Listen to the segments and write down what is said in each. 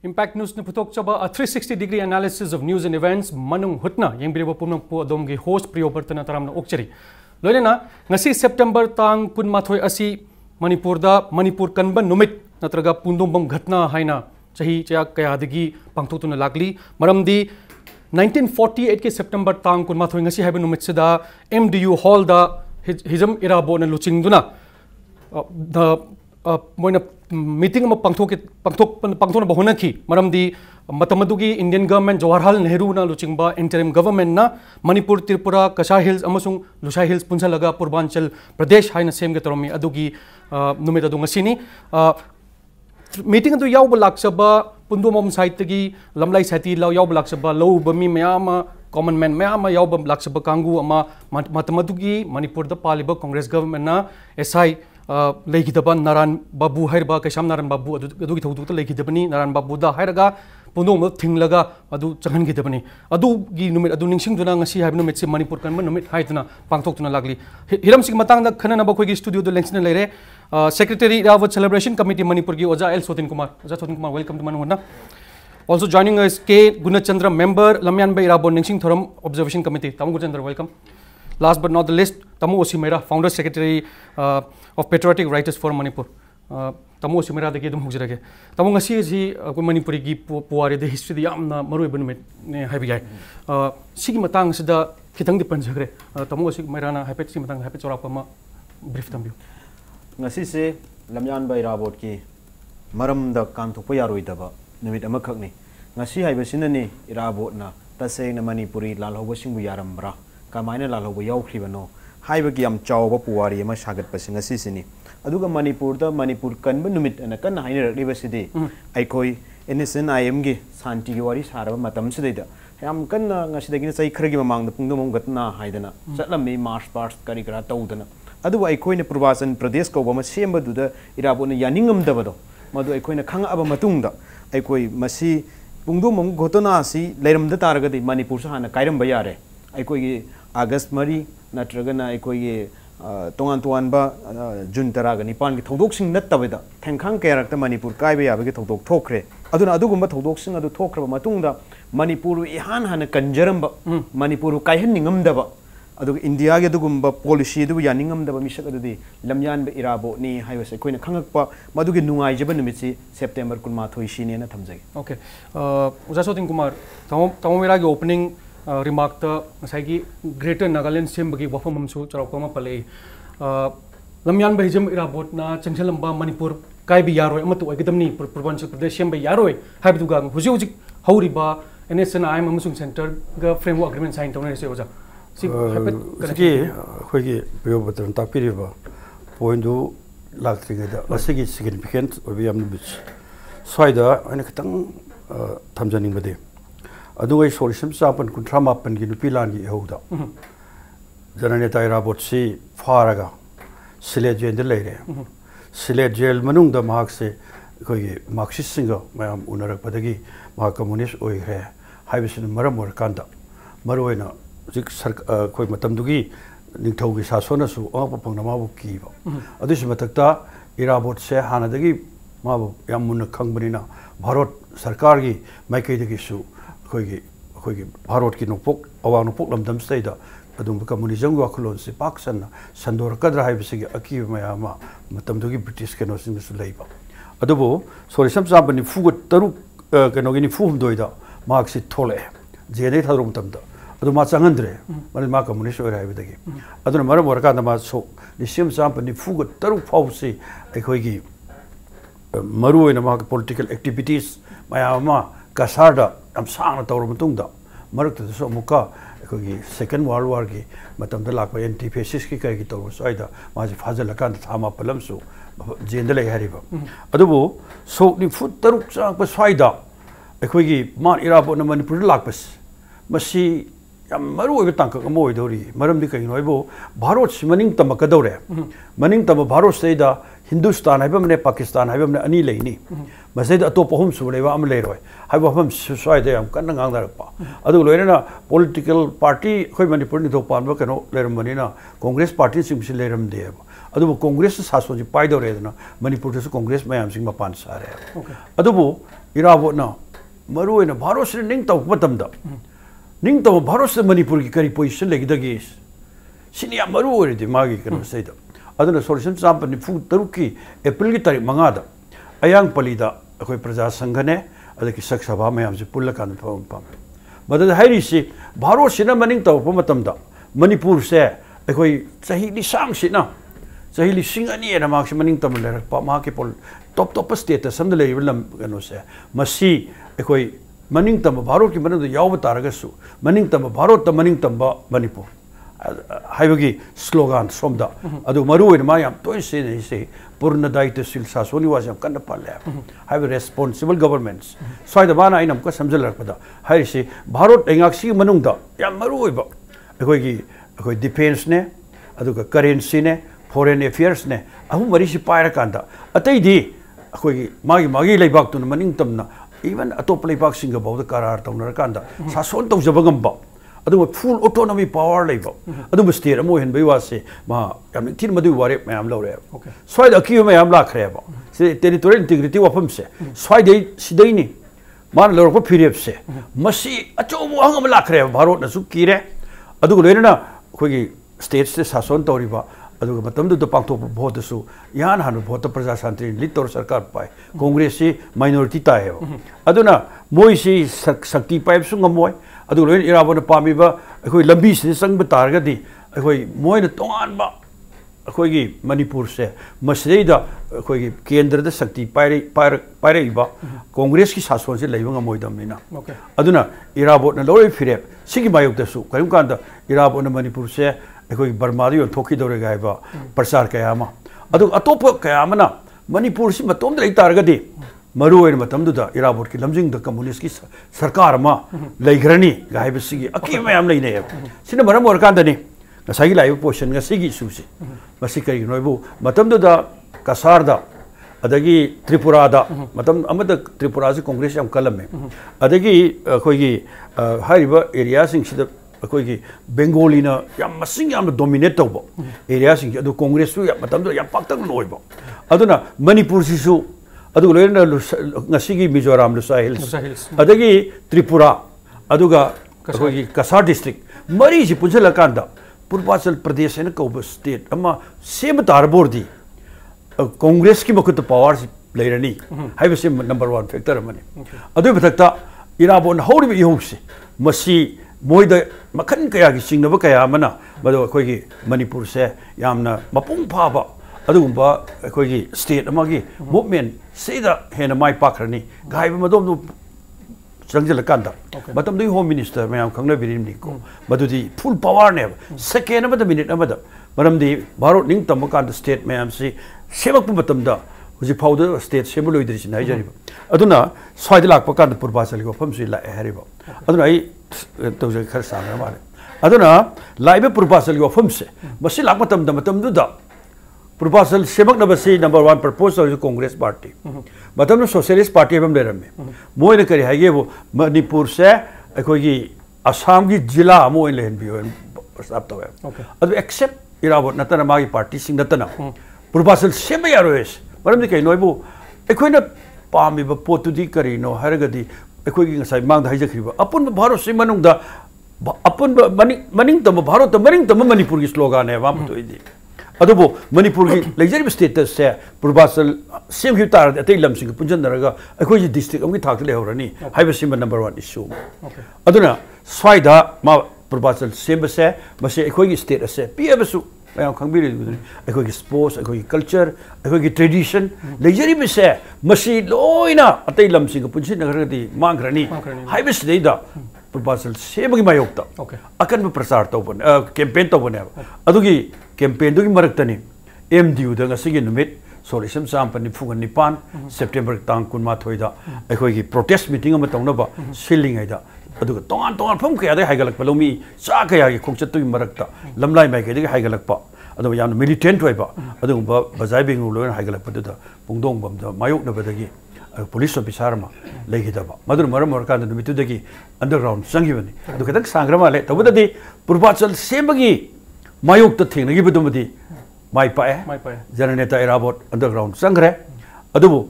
Impact News ne putok chaba a 360-degree analysis of news and events Manung Hutna yengbiriba pumnang pu adom gi host Priyobarta Sharma okchari loina ngasi September tang kunmathoi asi Manipur KANBA NUMIT natraga pundumbam ghatna haina chahi chaya kayadagi pangthotuna lagli maramdi 1948 ke September tang kunmathoi ngasi haiba NUMIT sida MDU hall da hijam Irabot na luchingduna moina meeting ma pangthok na bahuna ki maramdi matamadugi Indian government Jawaharlal Nehru na luchingba interim government na Manipur Tripura Kasha Hills amasung Lusha Hills punsalaga Purbanchal Pradesh haina semge toromi adugi numit adu ngasini meeting adu yawba laksaba pundumom site gi lamlai sati law yawba laksaba low bami mayama common man mayama yawba laksaba kangu ama matamadugi Manipur da paliba Congress government na SI leikidaba Naran Babu hairba Kaisham Naran Babu adugi thawdukta leikidabani Naran Babu da hairaga pundom thinglaga adu changan gidabani adugi numit adu Ningshing duna ngasi haib numit se Manipur KANBA NUMIT haituna pangthoktuna lagli hiram sig matangda khanana ba khoigi studio do lenchna leire secretary Irawat celebration committee Manipur gi oja Sotinkumar welcome to Manung. Also joining us Gunachandra member Lamyanba Irabot Ningshing Thouram observation committee Tamu Gunachandra welcome. Last but not the least, Tamu Meira, founder secretary of Patriotic Writers for Manipur. Tamu Meira the Kedum Hujrage. Tamu ngasi Manipuri gi puare the history the yamna maru ibn ne habigai. Sigi matang sida kitang dipan jagre. Tamu Meira na hapet si matang hapet chorapama brief tambiu. Ngasi se Lamyanba Irabot ki maram da kam thukpa yaroi daba numit amakak ni. Ngasi haibasina ni Irabot na taseng na Manipuri lalhoba singbu yarambra. Kamaina lalhoba yawkribano. Haibagi am chawba puwari ama sagat pasinga sisini. Aduga Manipur KANBA NUMIT ana kan haina rakibasidi aikoi innocent IM gi santi gi wari saraba matam sidida yam kan ngasidagi sai khragi mamang pungdum gatna haidana chatlami march past kari kara tawdana adu aikoi ne Purbanchal Pradesh ko bama semba duda Irabot na yaningam dabado madu aikoi na khanga aba matungda aikoi masi pungdum gotona si leiramda taragadi Manipur sa hana kairam bayare aikoi gi August mari natragana aikoi gi Tongan ba June taraga nipan ki thodok sing nattabeda thengkhang kayarakta Manipur kaibe yabage thodok thokre aduna adugumba thodok sing adu thokraba matungda Manipur ihan hana kanjaramba Manipur kaihan ningamdaba aduga India ge adugumba policy du yaningamdaba misak adudi Lamyanba Irabot ni haibase koina khangakpa madugi nungai jeba numitsi September 13 shine na thamjai. Okay, Uja Sotinkumar tamu Meira ge opening remark the Masagi Greater Nagaland Simbagi Wafamsu Charakoma Pale Lamyanba Hijam Irabot na Chanchalamba Manipur Kaibi Yaro Amatu Akademi Purbanchal Pradesh Shemba Yaroi Habdugang Huji Hauriba NSN I am Musung Center framework agreement signed on Oja. Siki Hogi Priyobarta Tapiriba Pointu Lakriga Lasigi significant of Yam Beach Swida and a Katang Tamjaning Bade. Aduay solution sapan kuntrama pen ginu pilan gi hoda jananeta Irabot si faraga sile jail de leire sile jail manung da mahak se koi marxist singa mayam unarak padagi ma communist oi he haibisin maram or kanda maroina zik koi matam dugi ningthau gi sasona su apa pangna ma bu ki ba adis matakta Irabot se hanadagi ma bu yam mun khangbani Bharat sarkar gi maikai dagi su Koigi Bharat ki nopok awang nopok lamdam staida adum communism wa khulon se Pakistan sandor kadra haibisi aki mayama matamdugi British keno singisu leiba adubo sori samsa bani fugut taruk keno gini fuhum doida mark si thole jene tharum tamda adu ma changandre mari ma communist oi haibidagi aduna maram warka na ma so nisim sam bani fugut taruk fausi ekoigi maru ina ma political activities mayama Kasarda am sang tawr matungda marakta so muka kogi Second World War gi matamda lakpa anti-fascist ki kai gi tawr saida maji fazal kan thama palamsu jendale hariba adubu so ni fut taruk sang pa saida ekogi man Irabot na Manipur lakpas masi yam maru oi tangka mo idori maram di kai noibo Bharat simaning tamakadore maning tam Bharat saida Hindustan haibam ne Pakistan haibam ne ani leini masai da to pohum su lewa am leroi haiba hum suicide am kan ngang dar pa adu loirena political party khoi Manipur ni dopan ba kano leram manina Congress party sim si leram de adu Congress saso ji pai dore na Manipur su Congress mayam sing mapan sare adu Irabot na maru na Bharos ning tau matamda ning tau Bharos Manipur ki kari position lagi dagi sini ya maru ore di magi kan sai da aduna solution champ ni fu taruki April ki tarik mangada ayang palida akoi praja sangha ne adaki sak sabha mayam se pulla kan pam pam madad hairi si Bharos sina maning tau matamda Manipur se akoi sahi li sang sina sahi li singani na mak maning tam le pa ma ke pol top state sam le lam gano se masi akoi maning tam Bharot ki manadu yaw taraga su maning tam Bharot ta maning tam ba Manipur haibagi slogan somda adu maru in mayam to se purna daitya sil sasoni was kan pal have responsible governments so da bana inam ko samjal pada hai se Bharot engak si manung da yam maru ba akoi defense ne adu ka currency ne foreign affairs ne ahu mari si paira kanda atai di akoi magi leibak tu maning tamna even atop leibak singa bawda karar tawna kanda sason taw jabagam ba adu full autonomy power leiba adu state amo hen baiwa se ma yam tin madu ware mayam lawre swai da kiyo mayam la khre ba se territorial integrity wafam se swai dei sidai ni man lor ko phirep se masi acho mo hangam la khre Bharot na su kire adu loina khoi states se sason tawriba adu matam du pangthop vote su yan hanu vote praja santri litor sarkar pai congress si minority ta he aduna moi si sakti pai su ngamoy adu loin Irabot na pami ba khoi lambi se sang ba tar ga di khoi moi na tongan ba khoi gi Manipur se masrei da khoi gi kendra da sakti pai ba congress ki sason se leiba ngamoy dam nina aduna Irabot na loi phire sigi mayuk da su kaim kan da Irabot na Manipur se ekoi Burma dio thoki dore gai ba prasar kaya ma adu atop kaya mana Manipur si matom dai tar ga di maru en matam du da Irabot ki lamjing da communist ki sarkar ma leigrani gai ba sigi aki mayam nei ne sina maram or kan da ni ngasai lai position ga sigi su si masi kai noibu matam du da kasar da adagi Tripura da matam amada Tripura si congress am kalam adagi khoi gi hariba area sing si da akoi Bengali na yam masing yam dominate tawba area sing adu congress su yam matam do yam paktang noiba aduna Manipur si su adu loina ngasi gi Mizoram Lusa Hills adagi Tripura aduga akoi Kasar district mari si punjala kanda Purvachal Pradesh na ko state ama same tarbor di congress ki makut power leirani hai bese number 1 factor mani adu bethakta Irabot hawri bi hobse masi moida makan kaya gi singnaba kaya mana mado khoi gi Manipur se yamna mapung pha ba adugumba khoi gi state amagi movement seida hena mai pakrani gai ba madom nu changjala kanda matam dui home minister mayam khangna birim ni ko madudi full power ne second amada minute amada maram di Bharot ning tam kanda state mayam si sebak pu matam da huji phauda state semu loidri sin haijari ba aduna soid lak pa kanda Purvachal ko famsi la heri ba aduna ai tawje khar sangra mare aduna laibe Purvachal ko famse masi lak matam du da Purvachal semak na basi number 1 proposal is Congress party matam socialist party bam leram moi ne kari haige bo Manipur se akoi gi Assam gi jila moi len bi prasap tawe adu except Irabot natana magi party sing natana Purvachal sema yaroes maram di kai noibu ekoi na pami ba potu di kari no haragadi ekoi gi ngasai mang da haija khriba apun Bharot si manung da apun maning tam Bharot ta maning tam Manipur gi slogan hai wam to idi adubo Manipur gi leisure status se Purvachal sem hi tar atei lam sing punjan daraga ekoi ji district amgi thak le horani haiba sim number 1 issue aduna swaida ma Purvachal sem se mase ekoi gi state ase piabasu ayam khangbiri ekoi gi sports ekoi gi culture ekoi gi tradition leisure bi se masi loina atei lam sing punjin nagar di mangrani haiba sidai da Purvachal sem gi mayokta akan prasar to bon campaign to bon adugi campaign dugi maraktani MDU da ngasigi numit solution sampani fungan nipan September tang kunma thoida ekoi gi protest meeting ama tawna ba siling aida aduga tongan phum kaya da haigalak palomi cha kaya gi khongchat tu marakta lamlai mai gi haigalak pa adu yam militant wai ba adu ba bazai bengu lo haigalak pa da pungdong bam da mayok na badagi police officer ma legi da ba madur maram mar kan numitu dagi underground sangi bani adu kadang sangrama le tabu da di Purvachal sembagi mayok ta thing gi budumadi mai pa jananeta Irabot underground sangre adubu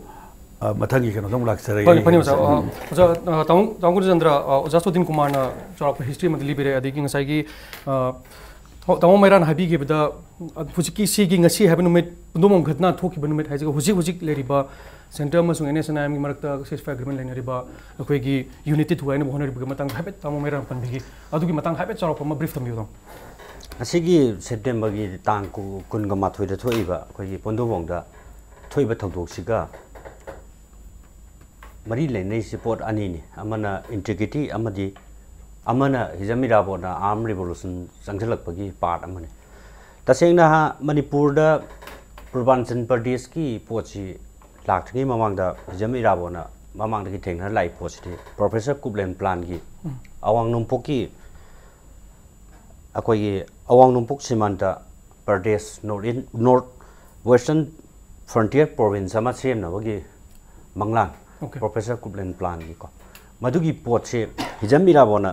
मथंगी कनो दम लाक्सरे pani pani masa oja taung Gunachandra oja Sotinkumar na chorap history ma libere adiki ngasai gi taung Meira na habi gi bada hujiki si gi ngasi habe numit pundom ghatna thoki banumit haji hujik leriba center ma sung NSNM gi marakta ceasefire agreement lainariba akoi gi unity thuai na bonari bi matang habe taung Meira pan bi gi adugi matang habe chorap ma brief tambiu dong asigi September gi tang kun ga ma thoi da thoi ba akoi gi pondom da thoi ba thongdok siga mari lenai support ani ni amana integrity amana hijami Irabot na arm revolution sangjalak pagi part amane tasengna ha Manipur da Purbanchal Pradesh ki pochi lakthgi mamang da hijami Irabot na mamang da ki thengna lai pochi professor Kublen plan gi awang numpok ki akoi gi awang numpok simanta Pradesh north western frontier province ama sem na bagi manglang Professor Kublen plan ko madugi poche hijami Irabot na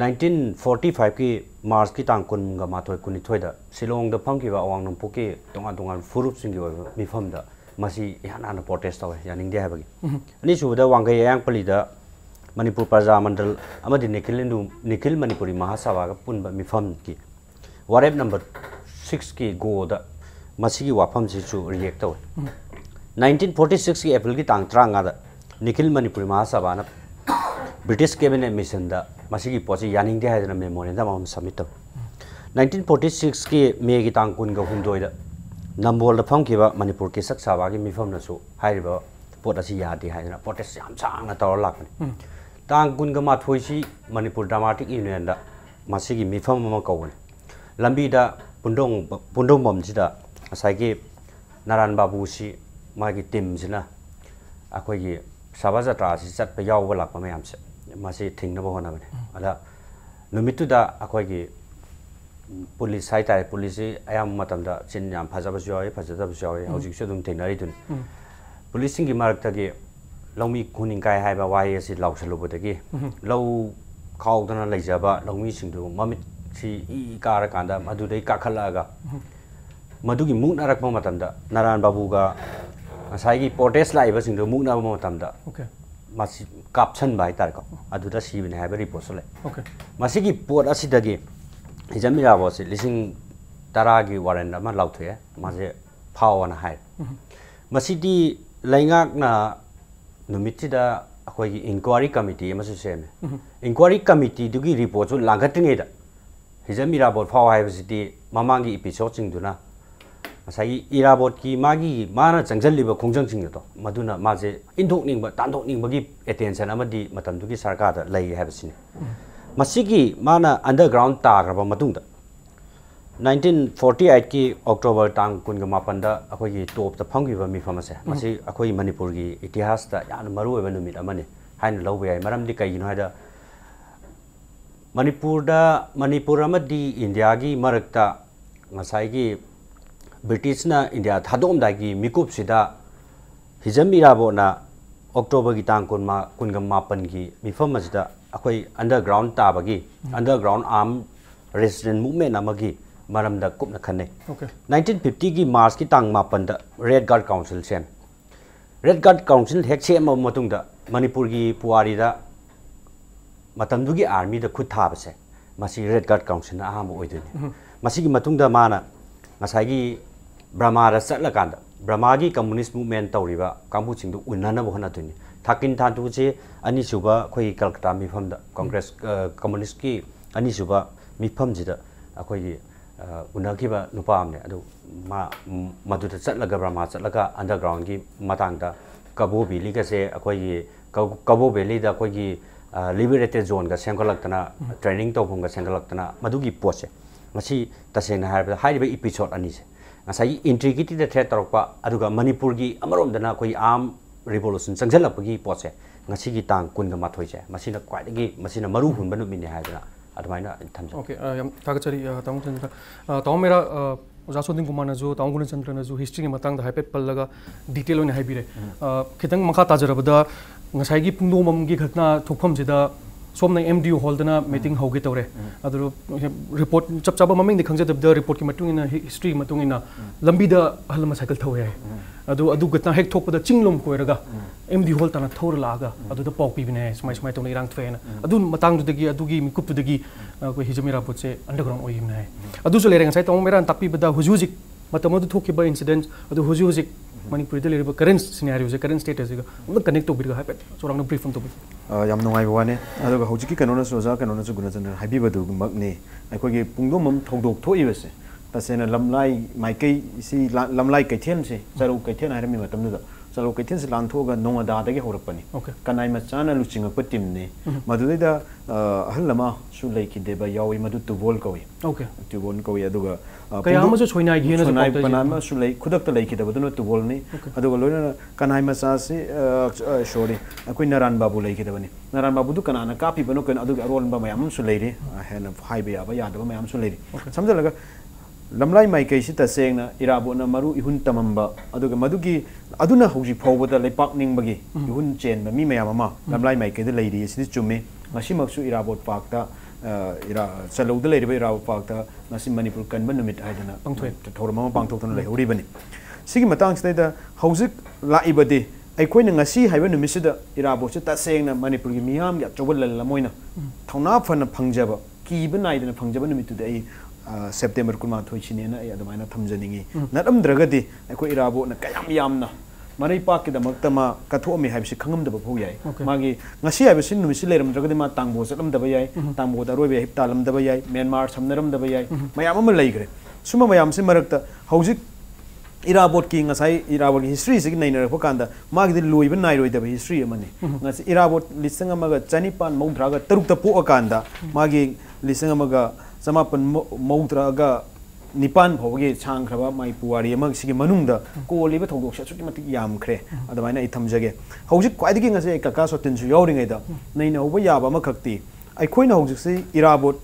1945 ki March ki tang kun ga ma thoi kuni thoi da Silong da phang ki ba awang num poki tongan furup sing gi mi pham da masi yana na protest taw yaning de ha bagi ani su da wangai yang pali da Manipur Praja Mandal amadi Nikhil Manipuri Mahasabha ga pun ba mi pham ki warep number 6 ki go da masi gi wafam si chu react taw 1946 ki April ki tang tranga da Nikhil Manipuri Mahasabha na British cabinet mission da masigi pochi yaning de hadana memorial da mam submit 1946 ki May ki tang kun ga hundoi da Nambol da phang ki ba Manipur ki sak sawa ki mifam na su haiba pot asi yadi hadana protest yam chang na tor lak tang kun ga ma thoi si Manipur Democratic Union da masigi mifam ma ko lambi da pundong bom ji da asai ki Naran Babu si ma ki team sina akoi gi sabajatra si chat pa yaw lak pa mayam se masi thingna ba hona bane ala numitu da akoi gi police sai tai police ayam matam da chin yam phajaba joi phajada joi hojik se dum thinari tun policing gi marak ta gi lawmi khuning kai hai ba wai si law salu ba gi law khaw dana leijaba lawmi sing du mamit si I kara kanda madu dei ka khala ga madu gi mung narak ma matam da Naran Babu ga asai protest lai ba sing do mukna ba matam da masi caption bai tar ko adu da si bin ha ba report le masi gi pot asi da gi hijami Irabot si lising tara gi warrant ma lau thue mase phao na hai masi di laingak na numit da akoi gi inquiry committee ma su sem inquiry committee du gi report su langat nge da hijami Irabot phao hai ba si di mamang gi episode sing du na asai Irabot ki magi mana changjal liba khongjang sing to maduna maje indok ning ba tan dok ning bagi attention amadi matam du ki sarkar da lai ha basini masigi mana underground ta graba matung da 1948 ki October tang kun ga mapan da akoi gi top da phang gi ba mi famase masi akoi Manipur gi itihas da yan maru ba numit amane hain lobe ai maram di kai no da Manipur amadi India gi marakta ngasai gi British na India thadom da gi mikup sida hijami Irabot na October gi tang kun ga mapan gi mifam masida akoi underground ta bagi underground armed resistance movement amagi maram da kup na khanne 1950 gi March ki tang mapan da Red Guard Council sem Red Guard Council hek sem ma matung da Manipur gi puari da matam du gi army da khut tha base masi Red Guard Council na aham oiduni masi gi matung da mana ngasai gi Brahma ra satla kanda Brahma gi communist movement tawriba kambu chingdu unana bo hana tuni thakin thantu che ani suba khoi Calcutta mi pham da Congress communist ki ani suba mi pham ji da akhoi gi unaki ba nupa amne adu madu da satla ga Brahma satla ga underground gi matang da Kabo Valley ga se akhoi gi Kabo Valley da akhoi gi liberated zone ga sengkolak tana training to phum ga sengkolak tana madu gi poche masi tasena harba haiba episode ani se ngasai integrity da threat tarokpa aduga Manipur gi amarom dana koi arm revolution changjalap gi poche ngasi gi tang kun ga mathoi che masina kwai gi masina maru hun banu min ha dana admaina thamja okay yam thagachari taung chandra taung Meira oja Sotinkumar na ju taung Gunachandra na ju history gi matang da haipet pallaga detail on haibire khitang makha tajarabada ngasai gi pungdomam gi ghatna thokpham jida somna MDU holdana meeting hoge tore adu report chap chapa maming di khangja da report ki matung ina history matung ina lambi da halma cycle thawe adu gatna hek thok pada chinglom koiraga MDU hol tana thor laga adu da pok pi bine smai tong irang thwena adu matang du dagi adu gi mikup du dagi ko hijamira pot se underground oi bine adu so lereng sai tong meran tapi bada hujujik matam adu thok ki ba incident adu hujujik Manipur de leriba current scenario se current status ga unda connect to birga haipet sorang brief from to yam nongai wane adu ga hojiki kanona soja kanona su Gunachandra haibi badu makne aikoi gi pungdom mam thogdok thoi bese tasena lamlai maikai si lamlai kaithen se charu kaithen hairami matam da charu kaithen se lang thoga nonga da da ge horapani kanai machana luchinga patim ne madudai da ahallama su leiki deba yawi madu tu vol kawi tu vol kawi adu ga kaya ama so choinai gi na choinai panama su lei khudak ta leiki deba du tu vol ne adu ga loina kanai macha se sorry akoi naran babu leiki deba ni naran babu du kana na kapi bano kan adu ga rol ba mayam su leiri hena haibe ya ba ya da mayam su leiri samjalaga lamlai mai kai si ta sengna Irabot na maru ihun tamamba aduga madugi aduna hoji phawbada leipak ningbagi ihun chen ba mi mayam ama lamlai mai kai da leiri si chumme ngasi maksu Irabot pak ta chalo da leiri ba Irabot pak ta ngasi Manipur KANBA NUMIT haidana pangthoi Thouram ma pangthok thon lei hori bani sigi matang sida da hojik laibade aikoi na ngasi haiba numit sida Irabot se ta sengna Manipur gi miyam ya chobal lamoina thongna phana phangjaba ki banai da phangjaba numit tu ai September kulma thoi chine na ai adamaina thamjaningi nadam dragadi aikoi Irabot na kayam yamna marai pak ki damak tama kathomi haibsi khangam da bho yai magi ngasi haibsi numisi leram dragadi ma tangbo salam da yai tangbo da robe hip talam da yai Myanmar samnaram da yai mayam ma leigre suma mayam se marakta hojik Irabot ki ngasai Irabot ki history se nei na kanda magi de loiba nai roi da history amani ngasi Irabot lisang amaga chanipan maudraga taruk ta po akanda magi lisang amaga samapan maudraga nipan phawge chang khraba mai puari amag sigi manungda ko liba thogdok sha chuki matik yam khre adamaina I thamjage hojik kwaidigi ngase kaka sotin su yauringai da naina hoba yaba ma khakti ai khoina hojik se Irabot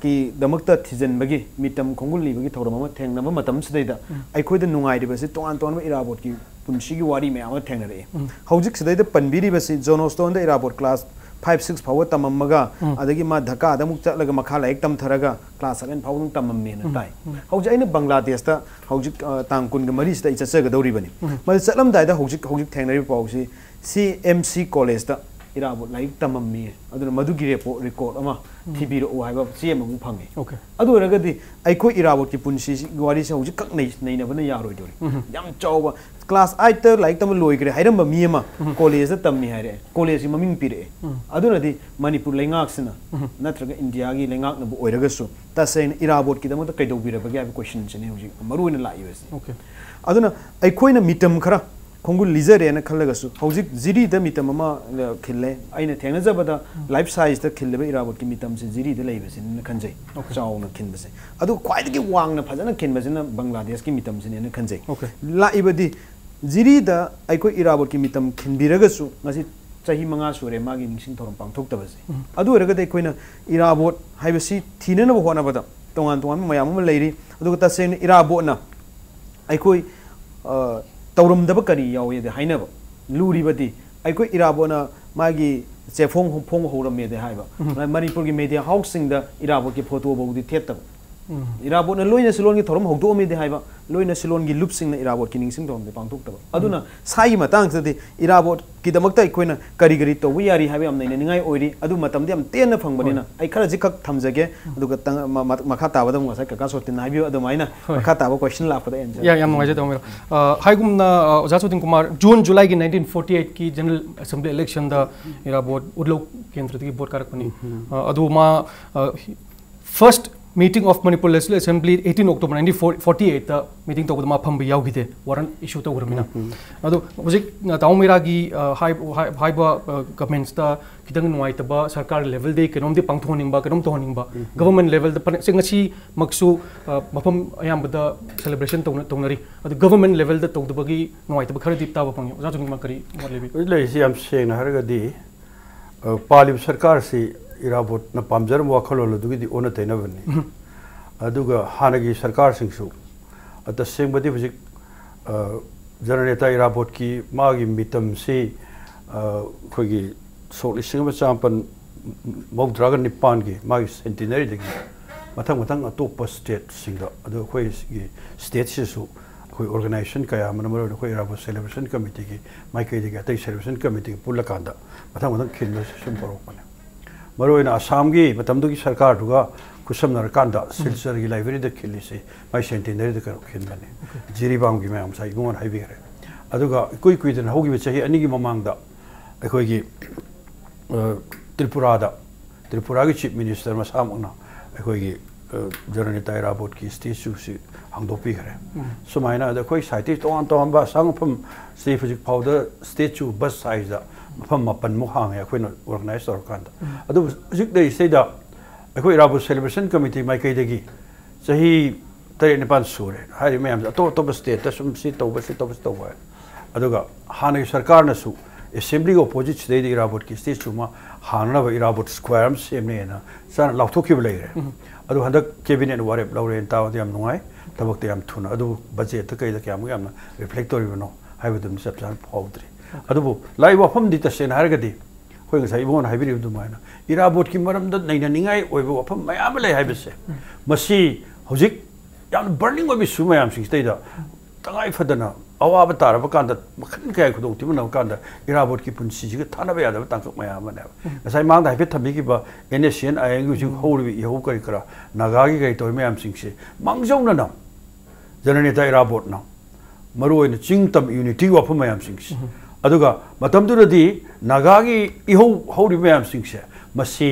ki damakta thijan bagi mitam khongul li bagi Thouram ma thengna ma matam sidai da ai khoida nungai ri basi ton ton Irabot ki punsi gi wari me ama thengna re hojik sidai da panbiri basi jonoston da Irabot class 5-6 power tamamaga adagi ma dhaka adamuk chatlaga makha laik tam tharaga class 7 power tamamme na tai hojik aina Bangladesh ta hojik tangkun ga mari sta ichacha ga dori bani mal chatlam dai da hojik thengnari pawsi CMC college ta Irabot laik tamamme aduna madugi record ama thibiro haiba CM mu phangi adu ragadi aikoi Irabot ki punsi gwari se hojik kak nei na bana yaroi dori yam chawba class 8 ta like tam loi gre hairam mi ma college ta tamni haire college ki maming pire aduna di Manipur lengak sina natraga India gi lengak na bu oiraga su ta sein Irabot ki damata kaido bira ba ga question chene hoji maru ina la US aduna ai khoina mitam khara khongul lizare na khallaga su hojik jiri da mitam ma khille aina thengna jabada life size ta khille ba Irabot ki mitam se jiri da leibe sin na khanjai chaw na khinba se adu khwai gi wang na phajana khinba sin na Bangladesh ki mitam sin na khanjai la ibadi jiri da aikoi Irabot ki mitam khinbiraga su ngasi chahi manga sure magi Ningshing Thouram pangthok tabase adu raga dai koina Irabot haibasi thina na hona bada tongan tongan mayam ma leiri adu ta sen Irabot na aikoi tauram daba kari yawi de hainaba luri badi aikoi Irabot na magi chefong phong horam me de haiba Manipur ki media housing da Irabot ki photo bodi theta Irabot na loina silon gi Thouram hogdo me de haiba loina silon gi lupsing na Irabot ki Ningshing Thouram de pangthok taba aduna sai matang se de Irabot ki damakta ikoina kari gari to yari haiba am nei ningai oiri adu matam de am ten na phangbanina ai khara jikak thamjage adu ga tang makha ta badam ngasa kaka sotin haibi adu maina makha ta ba question la pada enja ya yam ngai je to haigum na oja Sotinkumar June July ki 1948 ki general assembly election da Irabot udlo kendra ki vote karak pani adu ma first meeting of Manipur Legislative Assembly 18 October 1948 ta meeting to ma pham bi yaugide warrant issue to gurmina adu hojik Meira gi high governments ta kidang nuai ta ba sarkar level de kenom de pangthoning ba kenom toning ba government level da singasi maksu mafam ayam da celebration tonari adu government level da togdabagi nuai ta khari dip ta ba pang ja chung ma kari lebi le si am seng na harga di palim sarkar si Irabot na pamjaram wakhalol adugi di ona taina bani aduga hanagi sarkar singsu ata sengbadi hujik jananeta Irabot ki magi mitam si khogi solising ma champan मौद्रागन निपान की मागी centenary दगी मथंग मथंग अतोप state सिंगदा अदो कोई state से कोई organisation कया मनमरो कोई इराबोट celebration committee की माइके दगी अतै सेलिब्रेशन कमिटी पुल्ला कांदा मथंग मथंग खिन सिम परोपने मरो इन असम की मतमदुगी सरकार दुगा कुसमनर कांदा सिलचर की लाइब्रेरी द खिली से माइ सेंटिनरी द करो खिनबने जिरीबाम की मैम साइ गुन हाइबिगरे अदुगा कोई कोई दिन होगी बच्चे अनि की ममांगदा अखोई की त्रिपुरा की चीफ मिनिस्टर मसामना अखोई की जननेता इराबोट की स्टेचू से हांगदोपी करे सुमाइना अखोई साइटिस्ट तोन बा संगफम से फिजिक पाउडर स्टेचू बस साइज दा मफम मपन मु हांगे अखोइना ऑर्गेनाइज तौर कांदा अदु जिक दे सेदा अखोई इराबोट सेलिब्रेशन कमिटी माइकई दगी सही तरे नेपाल सुरे हारि मैम तो स्टेट सुम सी तौबा अदुगा हाने सरकार नसु असेंबली अपोजिट से इराबोट की स्टेचू में हानब इराबोट स्क्वायर सेमने सन लाथोखिब लेरे अदु हंदक कैबिनेट वारेप लौरे तावदे याम नुंगाई तबक याम थुना अदु बजेट कई क्या याम रिफ्लेक्ट तौरिबनो हाइबदम सब जान फाउद्री अदुबु लाई वफम दि तसेन हारगदी कोई गसाई बोन हाइबिरि दुमाइना इराबोट की मरम द नैना निंगाई ओइबो वफम मयाम ले हाइबसे मसी हुजिक याम बर्निंग ओबि सु मयाम सिंगस्तेदा तंगाई फदना अवाब तारब कांदा मखन काय खुदों तिमन कांदा इराबोट की पुंसी जिग थानबे यादब तांक मयाम ने गसाई मांग हाइबे थबि की बा एनएसएन आयंग जु होरबि यहो करि करा नागागी गई तो मयाम सिंगसे मांगजौना ना जननेता इराबोट ना मरोइन चिंगतम यूनिटी वफम मयाम सिंगसे अदुगा मतमदुरदी नागागी इहो हौरि मयाम सिंगसे मसी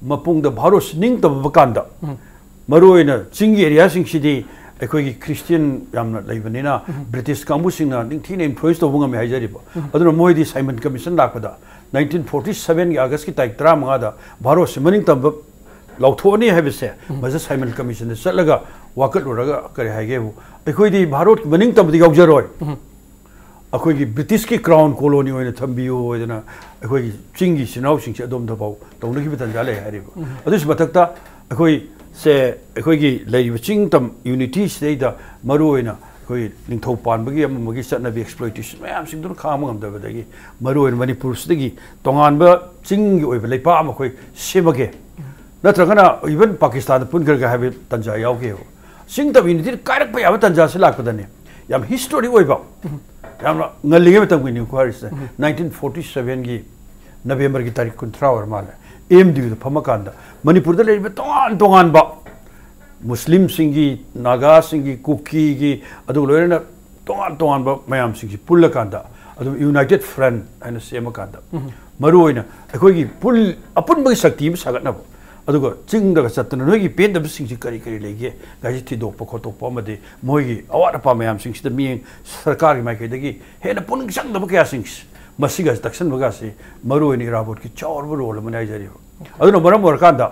मपुंग द भारोस निंगतब बकांदा मरोइन चिंग एरिया सिंगसिदी अखोई क्रिश्चियन यामना लेबनिना ब्रिटिश कांबुसिंगना निंगथिने इन्फ्लुएंस तोबुंगा हाइजरिबो अदुना मोइदी साइमन कमीशन लाखदा 1947 की अगस्त की तारीख 35 दा भारोस मनिंगतब लौथोनी हाइबसे मज साइमन कमीशन चलगा वाकट लोरगा करे हाइगेबो अखोइदी भारत मनिंगतबदी गौजरोय अखोई की ब्रिटिश की क्राउन कॉलोनी होने थम्बियो होइदना अखोई चिंगी सिनाउ सिंग से अदोम दबाउ तौनगी बतन जाले हारिबो अदुस मथक्ता अखोई से अखोई की लेरिब चिंगतम यूनिटी सेदा मरु होइना अखोई निंगथौ पानबगी अमगी चटनबी एक्सप्लॉइटेशन मयाम सिंग दुन खाम ngam मरु होइन मणिपुर सदगी तोंगानबा चिंगी ओइब लेपा अखोई सेमगे नत्रगना इवन पाकिस्तान पुनगरगा हाबे तंजा यावगे चिंगतम यूनिटी कारक याब तंजा से लाकदने याम हिस्टोरी ओइबा यामना ngaliगे में तंग न्यू क्वारिस 1947 की नवंबर की तारीख 19 और माले एमडी द फमकांदा मणिपुर द लेबे तोंगान बा मुस्लिम सिंगी नागा सिंगी कुकी की अदु लोयना तोंगान बा मयाम सिंगी पुल्ला कांदा अदु यूनाइटेड फ्रंट एंड सेम कांदा मरु होइना अखोई की पुल अपन बगी शक्ति में सागतनाबो अदुगा चिंगदगा चतन नोगी पेंदब सिंगी करी करी लेगे गाजी थिदोप खोतोप अमदे मोगी अवार पा मयाम सिंगसिद मियें सरकार की माइकेदगी हेना पुन संगदब क्या सिंग्स मसिगा तक्सन बगासे मरु होइना इराबोट की चौर रोल मनाई जरियो अदुना मरम वरकांदा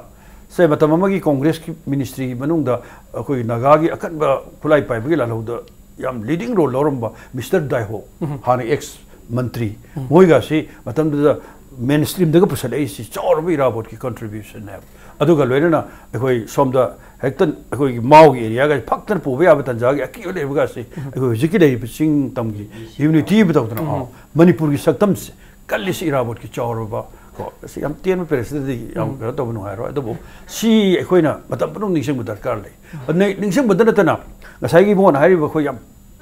से मतम अमगी कांग्रेस की मिनिस्ट्री मनुंगदा अखोई नागागी अकनबा खुलाई पाइबगी लालौदा याम लीडिंग रोल लौरंबा मिस्टर दाइहो हाने एक्स मंत्री मोइगासे मतमदा मेन स्ट्रीम दगा पुसले इसी चौर इराबोट की कंट्रीब्यूशन है अदुगा लोइना अखोई सोमदा हेक्टन अखोई माउ एरिया गा फक्तन पुबे अब तंजागी अकी लेबगा से अखोई जिकि लेब सिंग तमगी यूनिटी बतौतना मणिपुर की सक्तम से कल्लिस इराबोट की चौरबा को से हम तेन प्रेसिडेंट याम करा तो बनु हारो अदबो सी अखोइना मतम पनु निंगसिंग दरकार ले निंगसिंग बदनतना गसाइगी मोन हारिबो खो याम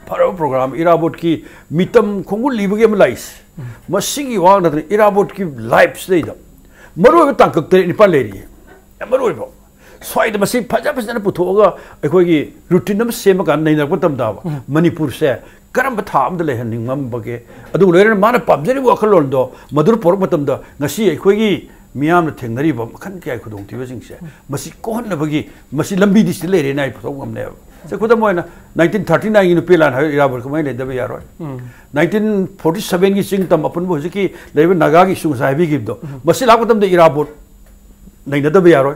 फरो प्रोग्राम इराबोट की मितम खोंगुल लिबगे मलाइस मसिगी वांग नत्र इराबोट की लाइफ स्टेज मरो तांकक ते निपाल लेरी मरो बो स्वाइद मसी फजा फजना पुथोगा अखोगी रूटीन नम सेम का नै नरप तम दाबा मणिपुर से करम थाम द लेहनिंग मम बगे अदु लेरन मान पाबजरी वखलोल दो मधुर पोर मतम द ngasi अखोगी मियाम न थेंगनरी ब मखन क्या खुदों तिबे सिंगसे मसी कोहन नबगी मसी लंबी दिस लेरे नाइ फथो गमने से खुदम मोइना 1939 इन पेलान है इराबर को मैले दबे यारो 1947 की सिंग तम अपन बो की लेबे नागा की सुंग साहिबी गिबदो मसी लापतम द इराबोट नै दबे यारो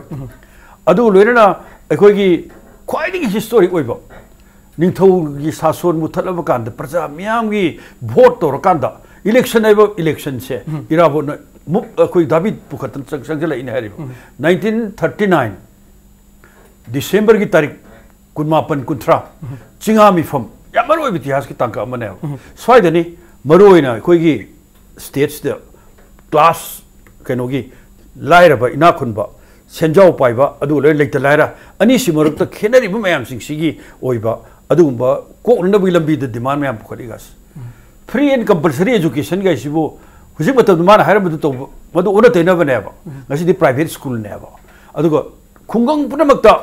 अदु लोइना अखोगी ख्वाइदिगी हिस्टोरिक ओइबो निंथौगी सासोन मुथलब कांद प्रजा मियाम की वोट तोर कांदा इलेक्शन आइबो इलेक्शन से इराबोट मुप अखोई दाबी पुखतन संगला इन हारिबो 1939 दिसंबर की तारीख 19 चिंगा मिफम या मरो इतिहास की तांका मने स्वाइदनी मरो इना अखोई स्टेट्स द क्लास कनोगी lairaba ina khunba senjau paiba adu le leita laira ani simarukta khenari bu mayam sing sigi oiba adugumba kokna bi lambi de demand mayam kholigas free and compulsory education ga sibo hujik matam mana haira bu to madu ona tena baneba ngasi di private school neba aduga khungang punamakta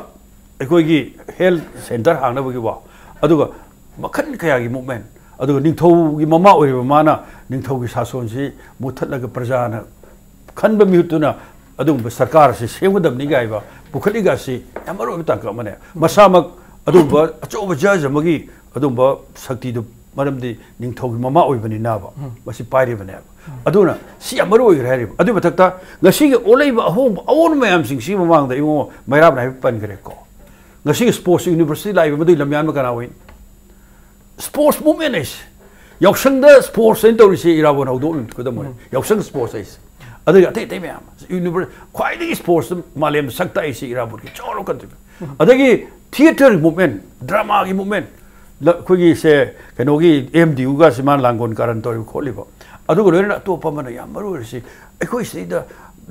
ekoi gi health center hangna bu gi wa aduga makhan kaya gi movement aduga ningthau gi mama oiba mana ningthau gi sason si muthatlaga prajana khanba mihutuna adum sarkar se semudam ni gaiba bukhali ga se amaro ta ka mane masamak adum ba achoba judge magi adum ba sakti du maram di ningthau gi mama oibani na ba masi pairi bane aduna si amaro oi rari adu batakta ngasi gi olai ba hom awon mayam sing si mamang da imo mairab na pan gre ko ngasi sports university lai ba du lamyanba kana win sports movement is yaksang da sports center si Irawat hawdo ko da mo yaksang sports is अदे अते ते ma'am universe क्वाइडी sports मालेम सकता है इराबोट की Chauri country अदगी theatre movement drama की movement कोई से कनोगी MDU का सिमान लांगोन कारण तो खोलिबो अदुगो लोना तो पमन याम मरो से अखोई सेदा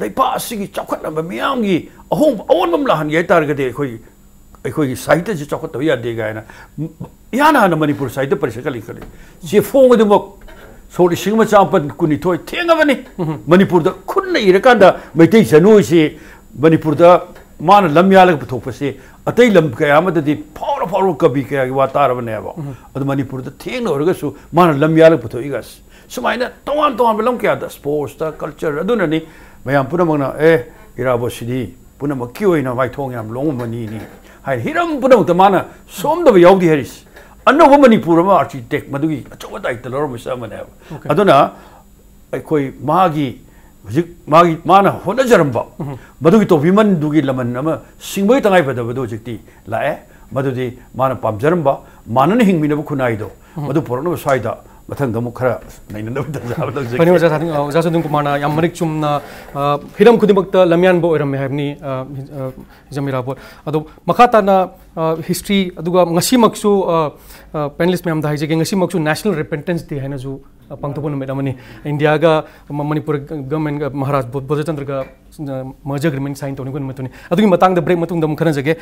लेपा सिगी चौखट नंबर मियाम की अहोम अवन बम लहन ये टारगेट अखोई साहित्य से चौखट तो याद देगा ना याना ना मणिपुर साहित्य परिषद का लिखले से फोंग दमक सोरी सिंह चांपन कुनिथोय थेंगबनी मणिपुर दा खुन्ना इरकांदा मैतै सनुसी मणिपुर दा मान लम्यालग पुथोपसे अतै लम कयामदि फावर फावर कवि कया वातारबनेबा अद मणिपुर दा थेंग ओरगसु मान लम्यालग पुथोइगस सुमाइना तोवान तोवान लम कया दा स्पोर्ट्स दा कल्चर अदुननी मयाम पुनमगना इराबोट सिदी पुनमक की ओइना माइथोंग याम लोंगमनी नि हाय हिरम पुनम त माना सोमदब याउदी हरिस अनोब मणिपुर में आर्किटेक्ट मधुगी अचौब दायित्व लौरमने अदुना अखोई मागी हुजिक मागी माना होनजरंब मधुगी तोबिमनदुगी लमन अमा सिंगबई तंगाई फदबदो हुजिकती लाए मधुदी माना पामजरंब मानन हिंगमिनब खुनाइदो मधु पुरनो स्वाइदा मथंग दमु खरा नैननब दजाब दजक पनि वजा थाथिं वजा सोतिंकुमारना याम मरिक चुमना हिरम खुदिमक्ता लम्यानबो ओइरम हैबनी जमिराबोट अदो मखाताना हिस्ट्री अदुगा ngasimaksu panelist मैम दा हाइजे ngasimaksu national repentance day हैना जो पंगतोपन में दमनी इंडिया का मणिपुर गवर्नमेंट का महाराज बोधचंद्र का मर्जर एग्रीमेंट साइन तोनी को मतुनी अदुगी मतंग द ब्रेक मतुंग दम खरन जगे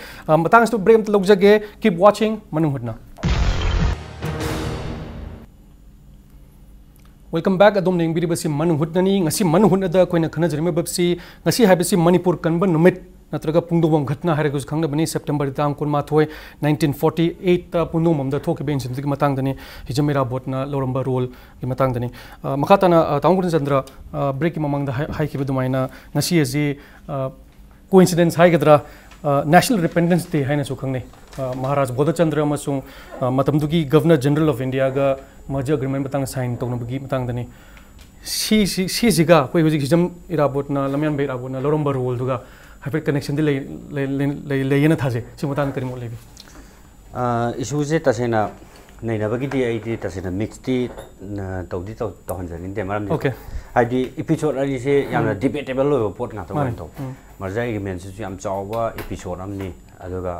मतंग sto ब्रेक लग जगे कीप वाचिंग मनुंग हुटना वेलकम बैक अदम नेंगबिरिबसी मनुंग हुटनानी ngasi मनुंग हुटनादा कोइना खना जरिमे बबसी ngasi हाइबसी मणिपुर कनबा नुमित नत्रगा पुंगदोबम घटना हारेगुस खंगबनी सेप्टेम्बर तांग कुनमाथोय 1948 ता पुंगदोबम द थोके बेन सिंदि मतंगदनी हिजमेरा बोटना लोरंबा रोल की मतंगदनी मखाताना तांगुनचंद्र ब्रेक की ममंग द हाइकिबे दुमाइना ngasi जी कोइंसिडेंस हाइगद्रा नेशनल रिपेंडेंस डे हाइना सु खंगने महाराज बोधचंद्र अमसुंग मतमदुगी गवर्नर जनरल ऑफ इंडिया गा मर्जर एग्रीमेंट मतंग साइन तोनबगी मतंगदनी सी जिगा कोइ हुजिक हिजम इराबोटना लम्यानबे इराबोटना लोरंबा रोल दुगा हाइफेक्ट कनेक्शन दे लेना थाजे सिमतान करी मोले भी इशू से तसेना नैनबगी दी आई दी तसेना मिक्स दी तौदी तौहनजनिन दे मरम ओके हाइदी एपिसोड अली से यामना डिबेटेबल लो पोट ना तो मर्जर एग्रीमेंट से याम चावबा एपिसोड अमनी अदुगा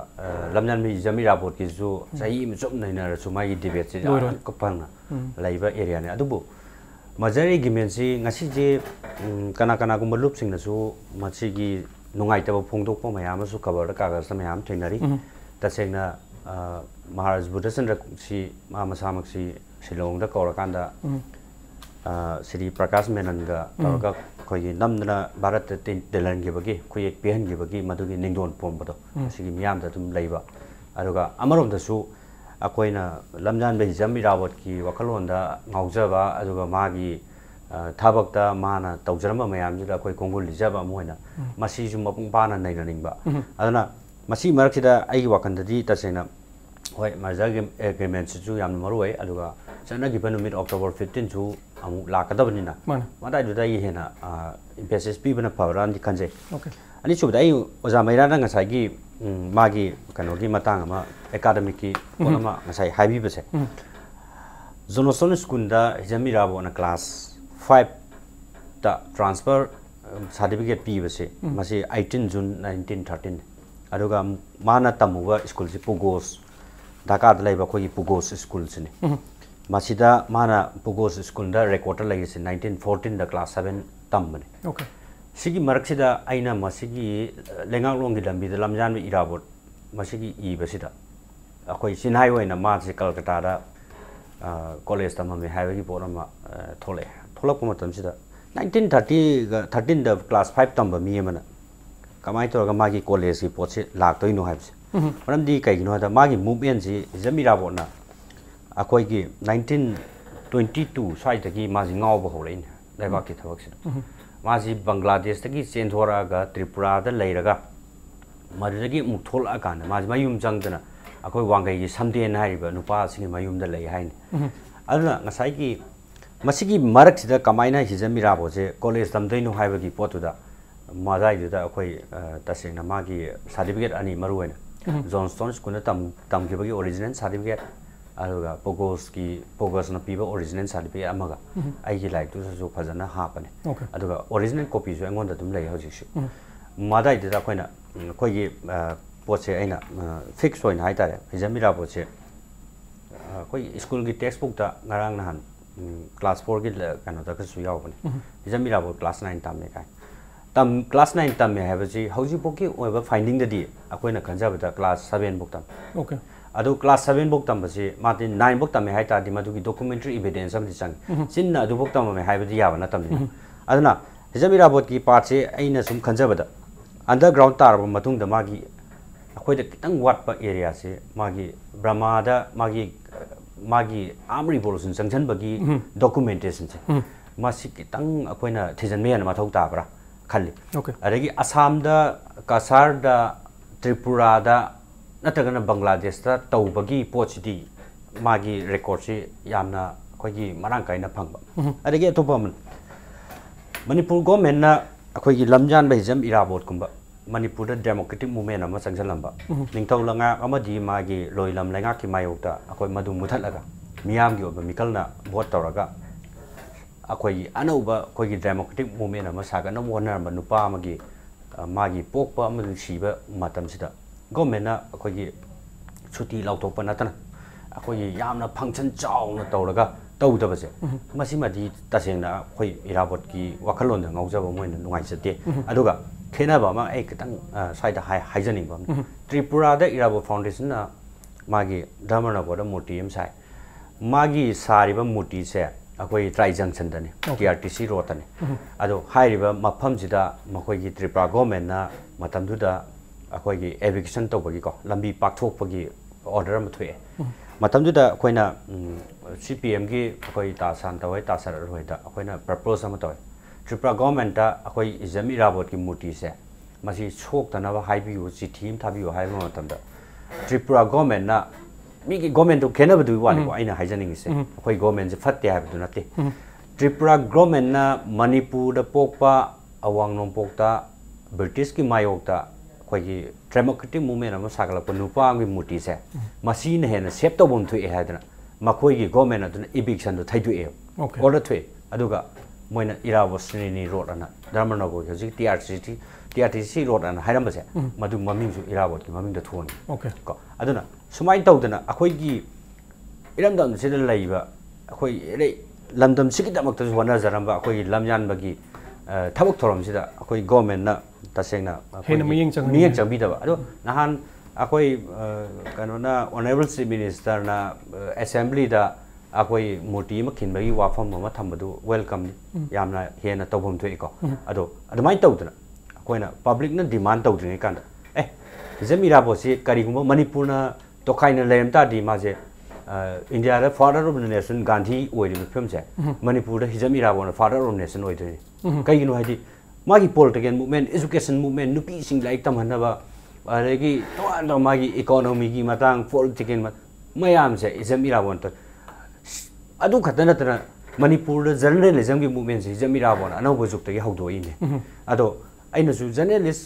लमनानबी जमिराबोट की जो सही मचुम नैना सुमाई डिबेट से कपंग लाइबा एरिया ने अदुबो मर्जर एग्रीमेंट से ngasi je kana kana gumba loop sing na su machi gi नुंगाइतब फोंदोकप मैम कवर कागज मैम थेनरी तसेंगना महाराज बुद्धचंद्र सी मा मसामक्सी शिलोंग कौरकान श्री प्रकाश मेनन तौरगा अखोई नमदना भारत तेलनगिबगी खुयेक पेहनगिबगी मदुगी निंगदोन पोंबदो सिगी मियाम दा तुम लैबा अरुगा अमरोमदसु अखोइना लमजान बेजम इरावत की वखलोंदा ngawjaba अरुगा मागी थाबकता माना तौजरम मैमजुदा अखोई कोंगुल लिजबा मोइना मसी जु मपुंग पाना नैननिंगबा अदना मसी मरखिदा आइगी वाखंददी तसेना होय मर्जर एग्रीमेंट सु याम मरुय अदुगा चनगी बनुमित अक्टोबर 15 सु अमु लाकदबनिना मादा जुदा येना एमपीएसएस पी बना फवरान दि खंजे ओके अनि सुबदा आई ओजा मैरा ना ngसाइगी मागी कनोगी मतंग अमा एकेडमिक की कोनमा ngसाइ हाइबी बसे जोनोसन स्कूल दा हिजमिराबो ना क्लास 5 ता ट्रांसफर सर्टिफिकेट पी बसे मसे 18 जून 1913 अदुगा माना तमुवा स्कूल से पुगोस ढाका द लेबा खोगी पुगोस स्कूल सिने मसिदा माना पुगोस स्कूल दा रिकॉर्डर लगी से 1914 दा क्लास 7 तमने okay sigi maraksida aina masigi lengang longi lambi da lamjan Irabot masigi I basida akoi sinhai waina ma se Calcutta da college ta mami highway pora ma thole tholak puma tam sida 1930 13 da class 5 tamba mi mana kamai to ga magi college ki pot se lak toi no habs maram di kai no da magi movement si jami Irabot na akoi ki 1922 sai ta ki ma ji ngau ba hole dai ba ki thawak sida माजी बांग्लादेश तकी चेंथोरागा त्रिपुरा दा लेरगा मरुदगी मुथोल आकान माजी मयुम जंगदना अखोय वांगई समदेन हारिबा नुपा सिंग मयुम दा लेय हाइन अदना ngasai की मसिगी मरक सिदा कमाइना हिजमी राबोजे college तमदैनु हाइबगी पोतुदा मादाइदुदा अखोय तसेंगना मागी certificate अनि मरुवेना जॉनस्टन स्कूल तमगिबगी ओरिजिनल सर्टिफिकेट अरुगा पोगोस न पीबा ओरिजिनल सर्टिफिकेट अमगा आइगी लाइक तु सु फजना हापने अदुगा ओरिजिनल कॉपी जो अंगोंदा तुम लई हजिसु मादाइ दिदा कोइना कोइगी पोचे आइना फिक्स होइन हाइतारे हिजमिरा पोचे कोइ स्कूल की टेक्स्ट बुक ता ngarang nahan क्लास 4 की कनो ता कसु यावबने हिजमिरा पो क्लास 9 तामने काइ तम क्लास 9 तामने हाबजी हौजि पोकी ओबा फाइंडिंग ददी अकोइना खंजाबदा क्लास 7 बुक ताम ओके अदो क्लास 7 बुक तम बसे माति 9 बुक तम हाइता दि मदुगी डॉक्यूमेंटरी एविडेंस हम दिसंग सिन्ना अदु बुक तम मे हाइबदि याबना तमनि अदना हिजमिरा बोट की पार्ट से अइना सुम खंजाबदा अंडरग्राउंड तारब मतुंग द मागी अखोइदा कितंग वाटपा एरिया से मागी ब्रह्मादा मागी आम रिवोल्यूशन जंक्शन बगी डॉक्यूमेंटेशन से मासी कितंग अखोइना थिजन मेन मथौ ताबरा खल्ली अरेगी असम दा कासार दा त्रिपुरा दा नतगना बांग्लादेश ता तौबगी पोचदी मागी रिकॉर्ड से यामना अखोइगी मरांग काइना फंगबा अरेगी अतोपमन मणिपुर गवर्नमेंट ना अखोइगी लमजान बहिजम इराबोट कुंबा मणिपुर डेमोक्रेटिक मूवमेंट अमा संगलंबा निंगथौ लंगा अमदी मागी लोइलम लंगा की मायोक्ता अखोइ मदु मुथलगा मियामगी ओबा मिकलना वोट तौरगा अखोइ अनौबा अखोइगी डेमोक्रेटिक मूवमेंट अमा सागना वोनरबा नुपा अमगी मागी पोकपा अमदु सीबा मतमसिदा गवर्नमेंट ना अखोइगी छुट्टी लाउथोकपा नतना अखोइगी यामना फंक्शन चावना तौरगा तौदबसे मसिमदी तसेंगना अखोइ इराबोट की वखलोन ngawjaba moina nungaisate aduga खेनाबा मा ए कितंग साइड हाइजनिंग बम त्रिपुरा दा इराबो फाउंडेशन ना मागी धर्मनगोर मूर्ति एम साइ मागी सारिबा मूर्ति से अखोइ ट्राइ जंक्शन दने टीआरटीसी रोड दने अदो हाइरिबा मफम जिदा मखोइगी त्रिपुरा गवर्नमेंट ना मतमदुदा अखोइगी एविक्शन तौबगी को लंबी पाकथोकपगी ऑर्डर म थुए मतमदुदा अखोइना सीपीएम की अखोइ तासान तवै तासर रोइदा अखोइना प्रपोज अम तवै त्रिपुरा गवर्नमेंट अखोइ इजम इराबोट की मूर्ति से मसी सोक्तनबा हाइबियु चिठीम थाबियु हाइबा मतमदा त्रिपुरा गवर्नमेंट ना मिगी गवर्नमेंट तो खेनबदु वानि को आइना हाइजनिंग से अखोइ गवर्नमेंट से फत्ते हाइबदु नते त्रिपुरा गवर्नमेंट ना मणिपुर दा पोकपा अवांग नोंपोक्ता ब्रिटिश की मायोक्ता अखोइगी डेमोक्रेटिक मूवमेंट अमा सागलप नुपांगी मूर्ति से मसी ने हेन सेप तोबम थुए हाइदना मखोइगी गवर्नमेंट अदुना इविक्शन दु थाइदुए ऑर्डर थुए अदुगा मोइना इराबोट श्रेणी रोड अना धर्मनगर हजिक टीआरटीसी रोड अना हाइरमबसे मदु ममिंगसु इराबोट की ममिंग द थोनी ओके को अदुना सुमाइन तौदना अखोइगी इरमदम सिदा लैबा अखोइ रे लमदम सिकिदमक्तु होना जरमबा अखोइ लमयानबगी थबक थोरम सिदा अखोइ गवर्नमेंट ना तसेंगना हेन मियंग चंगबिदबा अदो नहान अखोइ कनोना ऑनरेबल चीफ मिनिस्टर ना असेंबली दा अखोइ मूर्ति म खिनबगी वाफम म थंबदु वेलकम यामना हेना तौबम थुइको अदो अदमाइ तौदना अखोइना पब्लिक ना डिमांड तौद्रिङै कांदा ए जमिराबोसी करिगुम मणिपुर ना तोखाइना लेमता दि माजे इंडिया दा father of the nation Gandhi ओइरिबे फिल्मसे मणिपुर दा हिजमिराबोना फादर ऑफ नेशन ओइदोनि कइगिनो हाइदि मागी पॉलिटिकल मूवमेंट एजुकेशन मूवमेंट नुपी सिंग लाइक तमहनबा अरेगी तोआन मागी इकोनॉमी की मतंग पॉलिटिकल मयाम से हिजमिराबोन तो अदु खतन तना मणिपुर जर्नलिज्म की मूवमेंट से हिजमिराबोन अनौब जुक्तगी हौदोइने अदो अइनसु जर्नलिस्ट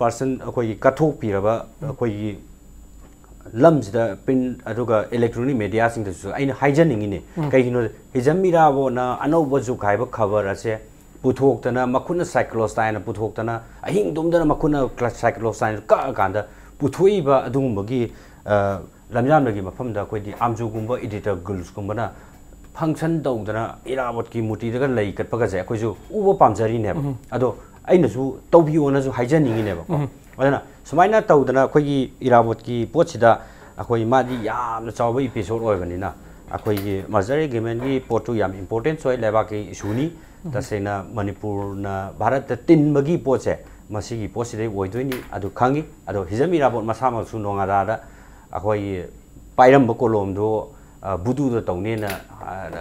पर्सन अखोई कथोक पिरबा अखोई लम्सदा प्रिंट अदुगा इलेक्ट्रॉनिक मीडिया सिंग दसु अइना हाइजनिंगिने कइगिनो हिजमिराबोना अनौब जुक हाइबा खबर असे पुथोक्तना मखुना साइक्लोस्टाइन पुथोक्तना अहिंग दुमदना मखुना साइक्लोस्टाइन का कांदा पुथोइबा अदुगुंबगी लमयानबगी मफमदा कोइदि आमजुगुंबा एडिटर गुल्सगुंबना फंक्शन तौदना इराबोट की मूर्ति दगा लई कटपगा जे कोइजु उबो पामजरी ने अदो ꯑꯩꯅꯁꯨ ꯇꯧꯕꯤꯌꯣꯅꯁꯨ ꯍꯥꯏꯖꯅꯤꯡꯉꯤꯅꯦꯕꯀꯣ ꯑꯗꯨꯅ ꯁꯨꯃꯥꯏꯅ ꯇꯧꯗꯅ ꯑꯩꯈꯣꯏꯒꯤ ꯏꯔꯥꯕꯣꯠꯀꯤ ꯄꯣꯠꯁꯤꯗ ꯑꯩꯈꯣꯏ ꯃꯥꯗꯤ ꯌꯥꯝꯅ ꯆꯥꯎꯕ ꯏꯄꯤꯁꯣꯗ ꯑꯣꯏꯕꯅꯤꯅ ꯑꯩꯈꯣꯏꯒꯤ ꯃꯔꯖꯔ ꯑꯦꯒ꯭ꯔꯤꯃꯦꯟꯒꯤ ꯄꯣꯠꯇꯨ ꯌꯥꯝ ꯏꯝꯄꯣꯔꯇꯦꯟꯁ ꯑꯣꯏ ꯂꯩꯕꯥꯛꯀꯤ ꯏꯁꯨꯅꯤ ꯇꯁꯦꯡꯅ ꯃꯅꯤꯄꯨꯔꯅ ꯚꯥꯔꯠꯇ ꯇꯤꯟꯕꯒꯤ ꯄꯣꯠꯁꯦ ꯃꯁꯤꯒꯤ ꯄꯣꯠꯁꯤꯗꯩ ꯑꯣꯏꯗꯣꯏꯅꯤ ꯑꯗꯨ ꯈꯪꯉꯤ ꯑꯗꯣ ꯍꯤꯖꯝ ꯏꯔꯥꯕꯣꯠ ꯃꯁꯥꯃꯛꯁꯨ ꯅꯣꯡꯉꯥꯗꯥꯗ ꯑꯩꯈꯣꯏꯒꯤ ꯄꯥꯏꯔꯝꯕ ꯀꯣꯂꯣꯝꯗꯣ ꯕꯨꯗꯨꯗ ꯇꯧꯅꯦꯅ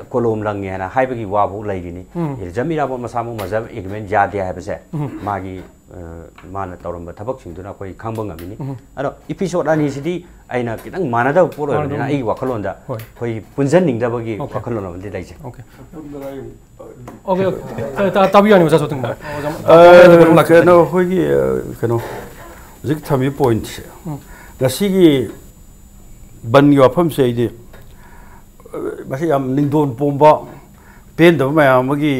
ꯀꯣꯂꯣꯝ ꯂꯪꯉꯦ ꯍꯥꯏꯅ ꯍꯥꯏꯕꯒꯤ ꯋꯥꯐꯥꯎ ꯂꯩꯔꯤꯅꯤ ꯍꯤꯖꯝ ꯏꯔꯥꯕꯣꯠ ꯃꯁꯥꯃꯛ ꯃꯔꯖꯔ ꯑꯦꯒ꯭ꯔꯤꯃꯦꯟ ꯌꯥꯗꯦ ꯍꯥꯏꯕꯁꯦ ꯃꯥꯒꯤ ꯃꯥꯅ ꯇꯧꯔꯝꯕ ꯊꯕꯛꯁꯤꯡꯗꯨꯅ ꯑꯩꯈꯣꯏ ꯈꯪꯕ ꯉꯝꯃꯤꯅꯤ ꯑꯗꯣ ꯏꯄꯤꯁꯣꯗ ꯑꯅꯤꯁꯤꯗꯤ ꯑꯩꯅ ꯈꯤꯇꯪ ꯃꯥꯟꯅꯗꯕ ꯄꯣꯠ ꯑꯣꯏꯕꯅꯤꯅ ꯑꯩꯒꯤ ꯋꯥꯈꯜꯂꯣꯟꯗ ꯑꯩꯈꯣꯏ ꯄꯨꯟꯁꯤꯟꯅꯤꯡꯗꯕꯒꯤ ꯋꯥꯈꯜꯂꯣꯟ ꯑꯃꯗꯤ ꯂꯩꯖꯩ ओके ताबियानी मजा सोतुंग बा कनो होगी कनो जिक थमी पॉइंट से गसीगी बन यो फम से इदि बसे याम निंदोन पोंबा पेन दब मयाम मगी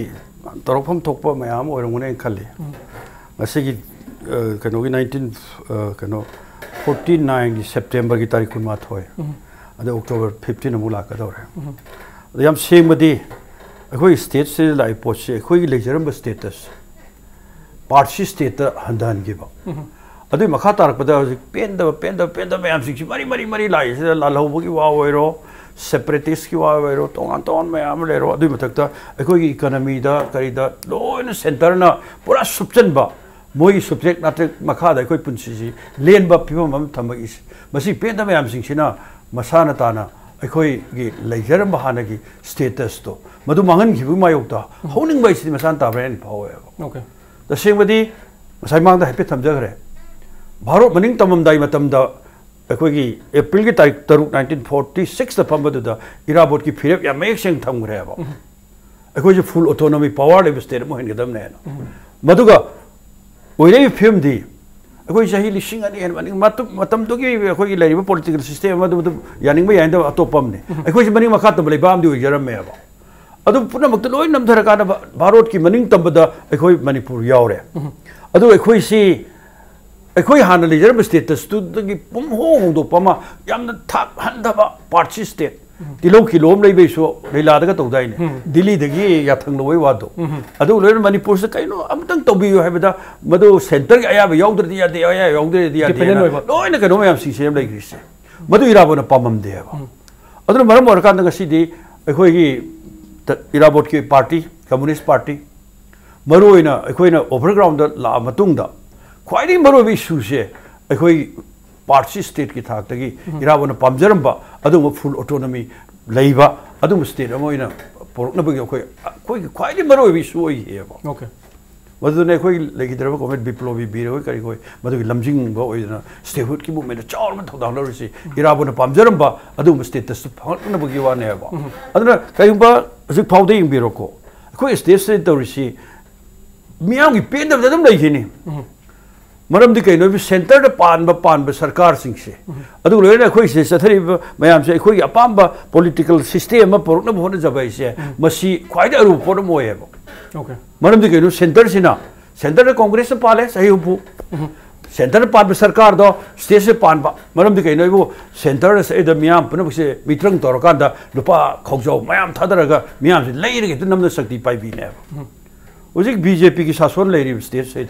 तोरफम थोकपा मयाम ओरंगने खले गसीगी कनो की 19 कनो 49 सेप्टेम्बर की तारीख कुन माथ होय अदे अक्टोबर 15 मुला का दौरे याम सेमदी अखोई स्टेट से लाई पोचे अखोई लेजरम स्टेटस पार्टी स्टेट हंदान गिबा अदुई मखा तारकपदा पेंद मैम सिंग मरी मरी मरी लाई से लालहौबगी वा ओइरो सेपरेटिस्ट की वा ओइरो तोंगान तोन मैम लेरो अदुई मथकता अखोई इकोनॉमी दा करीदा लोइन सेंटर ना पूरा सुपचनबा मोई सब्जेक्ट नाटे मखा दा अखोई पुंसी लेनबा फिबम हम थमगी मसी पेंद मैम सिंग सिना मसाना ताना अखोई गी लेजरम हानगी स्टेटस तो मधु मांगन खिबु मायोक्ता होनिंग बाइसि मसान ताब्रेन फावे ओके तसेंबदी मसाई मांगदा हैपे थमजगरे भारत मनिंग तममदाई मतमदा अखोई अप्रैल की तारीख 1946 दा फंबदुदा इराबोट की फिरब या मेक सेंग थमगरेबा अखोई फुल ऑटोनॉमी पावर लेब स्टेट मो हेनगदमने मधुगा ओइरे फिल्म दी अखोई सही लिसिंग अनि हेन मनिंग मतम तो की अखोई लेरिबा पॉलिटिकल सिस्टम मधु यानिंग बा याइंदा अतोपमने अखोई मनिंग मखा तब लेबाम दी ओइजरमेबा अदु पुनमक्त लोइ नमधरकाना भारत की मनिंग तंबदा अखोई मणिपुर यावरे अदु अखोई सी अखोई हाना लेजरब स्टेटस तु दगी पुम हो होंदो पमा यामना थाक हंदबा पार्टी स्टेट तिलो किलोम लेबेसो लेलादगा तौदाइने दिल्ली दगी याथंग लोइ वादो अदु लोइ मणिपुर से कइनो अमतंग तौबियो हैबदा मदु सेंटर के आया यावदरदि यादे आया यावदरदि यादे लोइना कनो मयाम सिसेम लेग्रिसे मदु इराबोना पामम देबा अदु मरम वरकान गसिदि अखोई की इराबोट की पार्टी कम्युनिस्ट पार्टी मरुइना अखोइना ओवरग्राउंड ला मतुंगदा ख्वाइदि मरुबि इशूसे अखोई पार्टी स्टेट की थाक्तगी इराबोना पामजरंबा अदुम फुल ऑटोनॉमी लेबा अदुम स्टेट अमोइना पोरकनबगी अखोई अखोई ख्वाइदि मरुबि इशू ओइहेबा ओके मदुने अखोई लेगिदरबा कमेट विप्लवी बीरो करी कोई मदुगी लमजिंग बा ओइना स्टेटहुड की मूवमेंट चावर में थौदां लरिसि इराबोना पामजरंबा अदुम स्टेटस फंगनबगी वानेबा अदुना कयुंबा हजिक फाउदे इंबिरोको अखोई स्टेट से तौरिसि मियामगी पेंदबदा दम लैखिनि मरमदी कइनो बि सेंटर द पानबा सरकार सिंगसे अदु लोइना अखोई से सथरि मयाम से अखोई अपाम्बा पॉलिटिकल सिस्टम म पोरकना होना जबाइसे मसी ख्वाइदा अरु पोरम ओएबो ओके मरमदी कइनो सेंटर सिना सेंटर द कांग्रेस पाले सही हुपु सेंटर पान सरकार दो स्टेट से पान मरमदी कइनो इबो सेंटर से द मियाम पुनबसे मित्रंग तोरकांदा लुपा खौजौ मयाम थादरगा मियाम से लेरगे त नमद शक्ति पाइबिने उजिक बीजेपी की शासन लेरी स्टेट से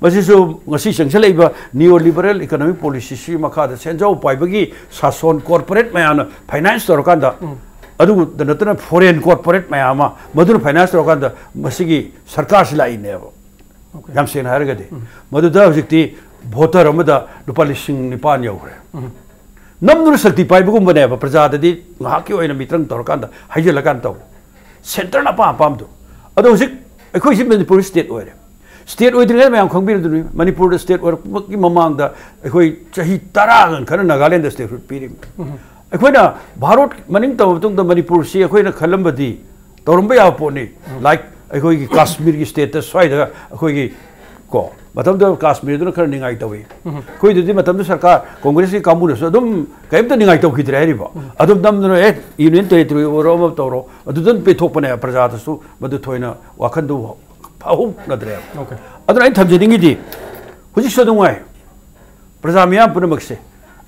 मसिसु ngasi changselaiba neo liberal economic policy si makha da senjau paibagi शासन corporate mayana finance torokanda adu danatana foreign corporate mayama madun finance torokanda masigi sarkar si lai ne yam sen haragade madu da hojikti voter amada lupa lising nipan yaure namnu sakti paibagum bane ba praja dadi ngaki oina mitrang torokanda haijelakan taw center na pa pamdu adu hojik अखोई से Manipur state ओरे state ओइद्रिङै मयाम खंबिरदुनि Manipur state ओर की ममांगदा अखोई चाही 10 खन Nagaland state पिरि अखोइना Bharat मनिंग तब तुंग मणिपुर से अखोइना खलंबदी तोरंबा या पोनी लाइक अखोई की कश्मीर की स्टेटस स्वाइदा अखोई की को मतम द कश्मीर दुन खर निंगाई तवे कोई दुदि मतम द सरकार कांग्रेस की कामु सो अदुम कयमत निंगाई तव खिद्रे हरिबा अदुम दम न ए यूनियन टेरिटरी ओरो म तोरो अदुदन पेथोपने प्रजातसु मदु थोइना वाखंदु फाहु नद्रे ओके अदुन आई थमजिदिंगी दि हुजि सदुंगाय प्रजा मियाम पुनमक्से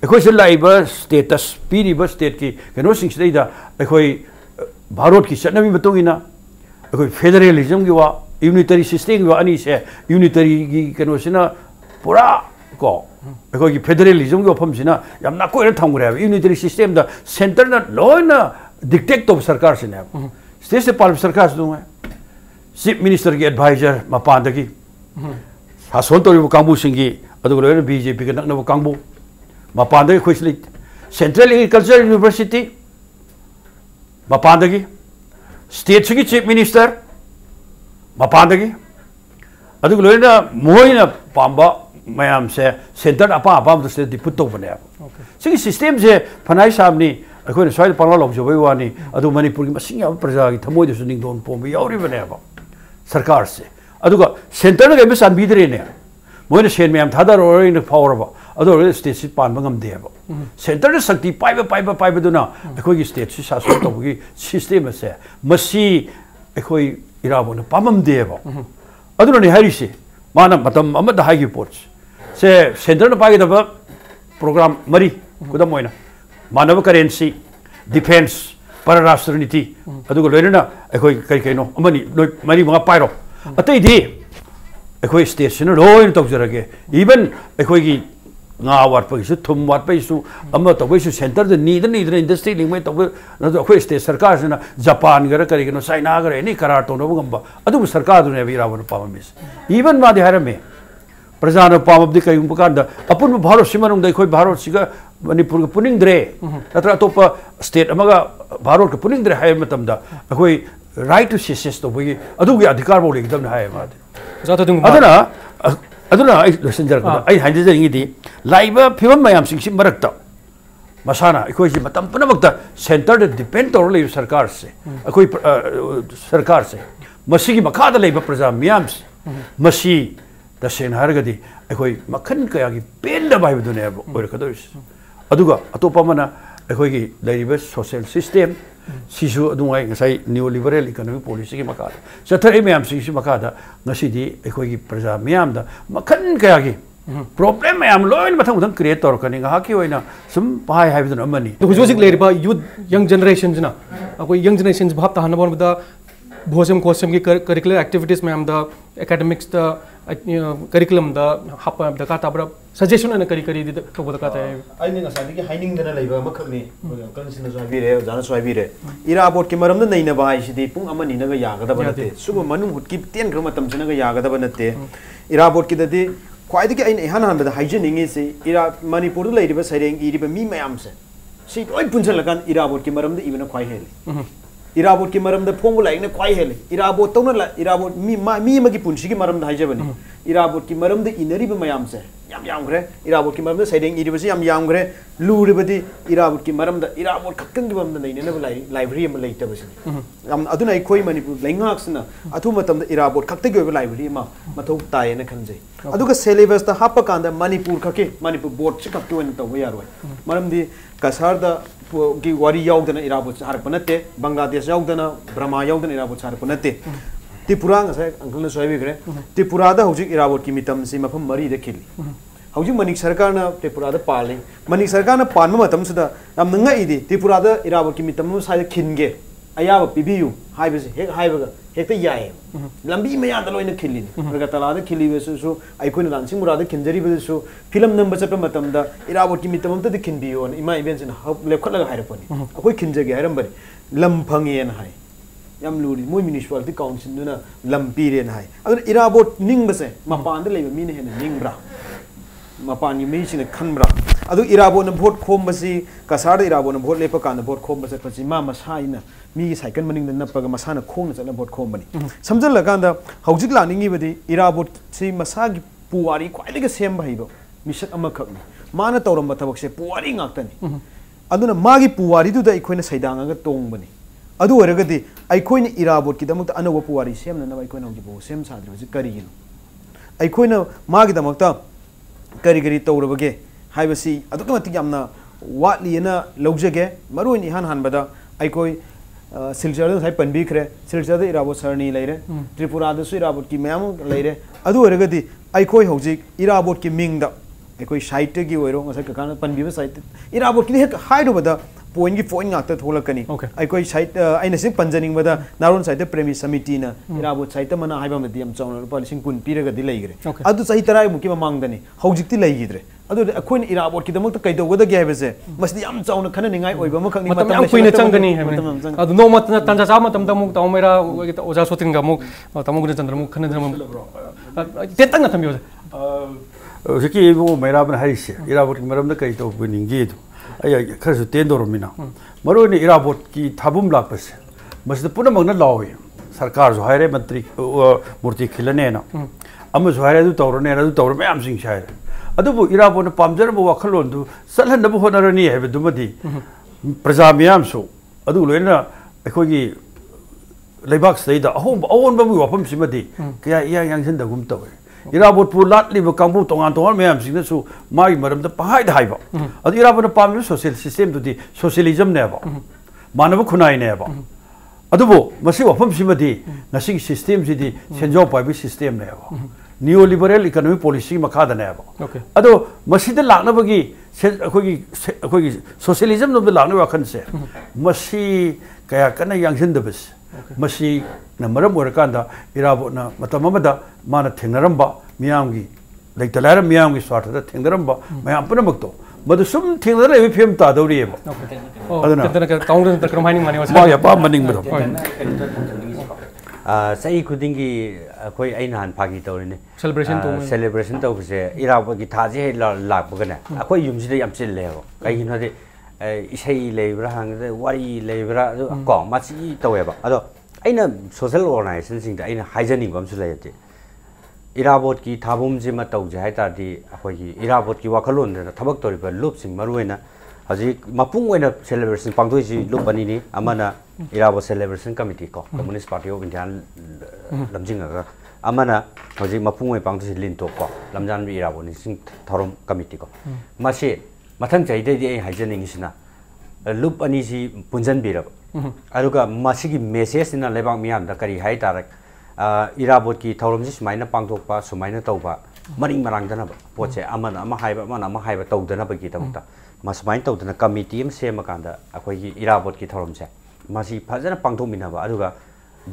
अखोई से लाइबा स्टेटस पीरिबा स्टेट की कनो सिंगसिदा अखोई भारत की चटनमी मतुंगिना अखोई फेडरलिज्म की वा यूनिटरी सिस्टम अनी से यूनिटरी की कनोसिना पूरा को अखोई फेडरलिज्म की वफम सिना यामना कोई थमग्रे यूनिटरी सिस्टम दा सेंटर ना लोइना डिक्टेट तो सरकार से स्टेट से पार्लियामेंट सरकार से है चीफ मिनिस्टर की एडवाइजर मपान की शासन तौर कांबू सिंगी बीजेपी के नकनब कांबू मपान खुशी सेंट्रल एग्रीकल्चर यूनिवर्सिटी मपान स्टेट की चीफ मिनिस्टर मपान मोहना पाब मैम से सेंटर अपा अपाम से पुट तौबने सिस्टम से फनाई साहबनी अखोन स्वाद पाला लौजब वानी मणिपुर की प्रजा की थमोद निंदोन पोब याबने सरकार से सेंटर कई चाबीद्रेने मोहन सेन मैम थादर फावर स्टेट से पाब गमेब सेंटर शक्ति पाइबदना अखोई स्टेट से शासन तब की सिस्टम से इराबों पामदेब है माना पोट से सेंटर पागदब प्रोग्राम मरी खुदम मानव करेंसी डिफेंस परराष्ट्र नीति लोनना कई कईनो मरी मंगा पाइरो अतई अखोई स्टेट से लोन तौजरगे इवन अखोई वाटपू थुम वाटपू तबू सेंटर नीदना इंडस्ट्री लिंग तब अखोई स्टेट सरकार से जापान गर कहीं चाइना गर एनी करार तौनब गम सरकार इराबों पामी इवन मादे हरमे प्रजा पाबदी कईगुब कान अपुन भारत से अखोई भारत से मणिपुर के पुनिंद्रे नत्र अतोप स्टेट भारत के पुनिंद्रे है अखोई राइट टू सेसेस तौबगी अधिकार बहुत लेगदम है लाइव फिवम मैम मरक्त मसाना अखोई पुनमक सेंटर डिपेंड तौर सरकार से अखोई सरकार से मसीगी मखाद लेब प्रजा मैम से तसेंग हरगदी अखोई मखन कया की पेंदब है अतोप अखोई सोशल सिस्टम सिसु न्यू लिबरल इकोनॉमिक पॉलिसी की मखा चथरे मैम अखोई प्रजा मैम मखन कया की प्रॉब्लम मैम लोन मथंग क्रिएट तौरकनी सूम पाई है यूथ यंग जनरेशन अखोई यंग जनरेशन भाव तानब भोजम कोसम की curricular activities ma'am academics curriculum हाप दरकार ताब्रा सजेशन करी करी तब दरकार ताए इराबोट की मरम नईनब है पुंग नीनग यागदब नते सुब मनुंग हुटकी तेन खर मतम यागदब नते इराबोट की ख्वाइदगी इहान हानबद हाइजनिंगे से मणिपुर लेरिब सैरेंग इरिब मी मयाम से लोई पुंजलकान इराबोट की मरम इबन ख्वाइ हेली इराबोट की मरम फोंग लाइक ख्वाइ हेली इराबोट तौना इराबोट मी पुंसी की मरम हाइजबनी इराबोट की मरम इनरीब मयाम से यामग्रे इराबोट की मरम सैरेंग इरिबसे यामग्रे लूरिबदी इराबोट की मरम इराबोट खक्कन की मरम नैनब लाइब्रेरी अम लेतबसिनी अदुना अखोई मणिपुर लैंगाक्सना अथु मतम इराबोट खक्तगी ओइब लाइब्रेरी अमा मथौ तायेना खनजै अदुगा सिलेबस ता हाप कांदा मणिपुर खके मणिपुर बोर्ड से खक्के ओइन तब यारोय मरमदी कसार दा की वारी याउदना इराबोट हारप नते बांग्लादेश याउदना ब्रह्मा याउदना इराबोट हारप नते त्रिपुरा अंकल सोयबिग्रे त्रिपुरा हौजिक इराबोट की मितम से मफम मरी दे खिली हौजिक मनिक सरकार ना त्रिपुरा पाले मनिक सरकार ना पानम मतम सदा याम नंगाइदि त्रिपुरा इराबोट की मितम साइड खिनगे अयाब पिबियु हाइबसे हेक हाइबगा हेक्ते याय लंबी मयाद लोइन खिलिनि रगतलाद खिलिबसु आइकोइन लांसिंग मुराद खिनजरिबसु फिल्म नंबर चप मतमदा इराबोट की मितम तद खिनबियो इमा इवेंट लेखलग हाइरपनि अखोई खिनजगे हाइरमबरि लम फंगेन हाइ याम लूरी मोय म्युनिसिपलिटी काउंसिल दुना लम पीरेन हाइ अदर इराबोट निंगबसे मपान द लेब मीने हेन निंगब्रा मपान की मीसिंग खनब्रा अदु इराबोन भोट खोमबसी कसार इराबोन भोट लेप कान भोट खोमबसे पछि मा मसाइना मी साइकल मनिंग नपग मसाना खोंग चला भोट खोमबनी समझल लगांदा हौजिक लानिंगी बदी इराबोट से मसागी पुवारी ख्वाइदगे सेम भाइबो मिशन अमखकनी माना तौरम थबक से पुवारी गाक्तनी अदुना मागी पुवारी दुदा इखोइना सैदांगा तोंगबनी अदु ओरगदी अखोइन इराबोट की दमक अनव पुवारी सेमना अखोइन हौजिबो सेम साद्रबसी करिगिनो अखोइन मागी दमक करी करी तौरबगे हाइबसी अदुक मतिक यामना वाटलीना लौजगे मरोइन इहान हानबदा अखोइ सिलचर साइ पनबिखरे सिलचर इराबोट सरनी लेरे त्रिपुरा दसु इराबोट की मैम लेरे अदु ओरगदी अखोइ हौजिक इराबोट की मिंगदा अखोइ साइट की ओइरो ngasa ककान पनबिबा साइट इराबोट की हेक हाइरोबदा point ki point ngak ta tholakani Okay. ai koi site aina sing panjaning bada naron site premi samiti na irabot site mana haiba madi am chawna rupa lising kun piraga di leigre Okay. adu sahi tarai muki mamangdani haujikti leigidre adu akhoi irabot ki damak ta kaido goda ge habese masdi am chawna khana ningai oiba ma khangni matam yang kuina changani adu no mat tanja sa matam damuk taw mera oja sotin ga muk tamu Gunachandra muk khana dram tetang na thamyo Siki mo Meira ban harise Irabot ki maram da kai to buningi do ay khasu ten do romina maro ni Irabot ki thabum lak pas masda puna magna lawi sarkar jo haire mantri murti khilane na am jo haire du tawrone na du tawr mayam sing shair adu bu Irabot na pamjar bu wakhalon du salhan na bu honarani he du madi praja miyam so adu loina akhoi gi leibak saida ahom awon ba bu wapam simadi kya yang sin da gum tawe Irabot pu lat li kambu tongan tongan mayam sing su mai maram da pahai da haiba adu Irabot pam social system du di socialism ne ba manabu khunai ne ba adu bo masi wafam simadi nasi system ji di senjo pai bi system ne ba neoliberal economic policy makha da ne ba adu masi da lakna bagi khoi socialism no da lakna wa khan se masi kaya kana yangsin da bas masi na maram orakanda Irabot na matamamada mana thengnaramba miyamgi leitalara miyamgi swartha thengnaramba mayam punamakto madu sum thengnara evi film ta dawri eba aduna tetana kaungan ta kramani mani wasa ma ya pa maning bado sai khudingi koi aina han phagi tawrine celebration to se Irabot ki thaje he lak bagana akoi yumsi de yam chil lebo kai hino de isai lebra hang de wari lebra ko ma chi taweba ado aina social organization sing da aina hygienic bam su layate Irabot ki thabum ji ma tawje hai ta di akoi ki Irabot ki wakhalon de thabak tori ba loop sing maruena haji mapung oina celebration pangdoi ji loop ani ni amana Irabot celebration committee ko Communist Party of India lamjing ga amana haji mapung oi pangdoi lin to ko lamjan bi Irabot ni sing Thouram committee ko mase mathang chai de ai hygienic sina loop ani ji punjan bi ra aruga masigi message na lebang miyam da kari hai tarak Irabot ki Thouram ji sumaina pangthok pa sumaina tawba maring marang dana poche amana ama haiba mana ama haiba tawdana ba ki tamta masmain tawdana committee am sema kanda akoi ki Irabot ki Thouram se masi phajana pangthok mina ba aruga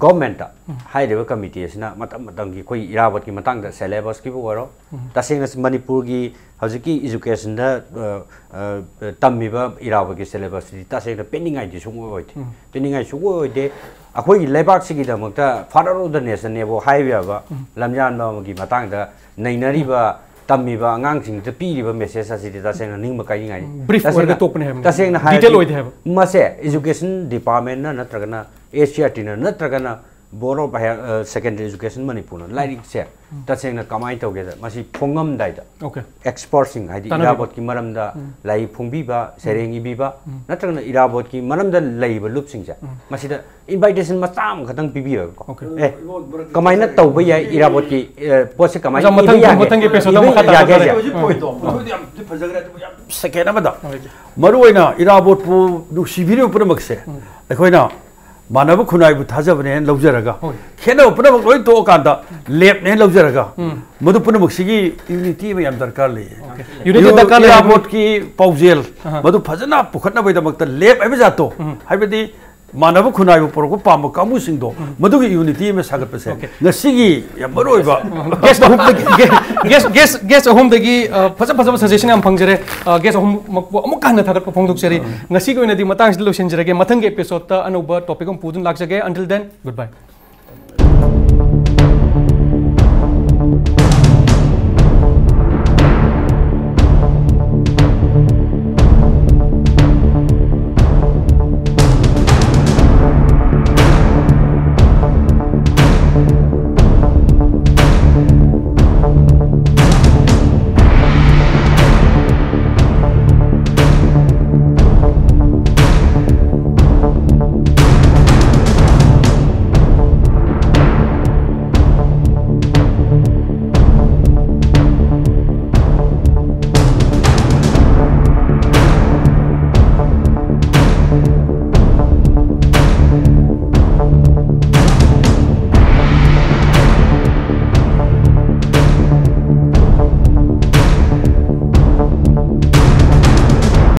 government ta hai reba committee sina matam matang ki koi Irabot ki matang da syllabus ki bo taseng Manipur ki hauji education da tammiba Irabot ki syllabus di taseng da pending ai di sungoi oite pending ai sungoi oite akoi ki lebak sigi da makta father of the nation ne bo haiba ba lamyanba ki matang da nainari ba tammiba angang sing da pi riba message asi di taseng ning ma kai ngai brief order topne hai taseng na detail oite hai mase education department na natragana ACRT na natragana Board of Secondary Education Manipur like se taseng na kamai tawge masi phongam dai da okay expert sing haidi Irabot ki maram da lai phungbi ba sereng ibi ba natragana Irabot ki maram da lai ba loop sing ja masi da invitation matam khatang pibi ko kamai na tawba ya Irabot ki pose kamai matang ki peso da makha ta ya second amada maruina Irabot pu du sibiri punamak se akoina मानव खुनाई बु थाजबने लौजरगा खेनो पुनमक लोय तो कांदा लेप ने लौजरगा मधु पुनमक सिगी unity में याम दरकार ले unity दरकार ले Irabot की पाउजेल मधु फजना पुखतना बैदमक त लेप एबे जातो हाइबदी मानव खुनाई बु परको पाम कामु सिंगदो मधु की यूनिटी में सागत से नसिगी या मरोइबा गेस्ट होम दगी फजा फजा सजेशन हम फंगजरे गेस्ट होम अमुक कान थागत फोंदुक सेरी ngasi ko na di matang lotion jere ge mathang ge episode ta anuba topic om pudun lak jage until then goodbye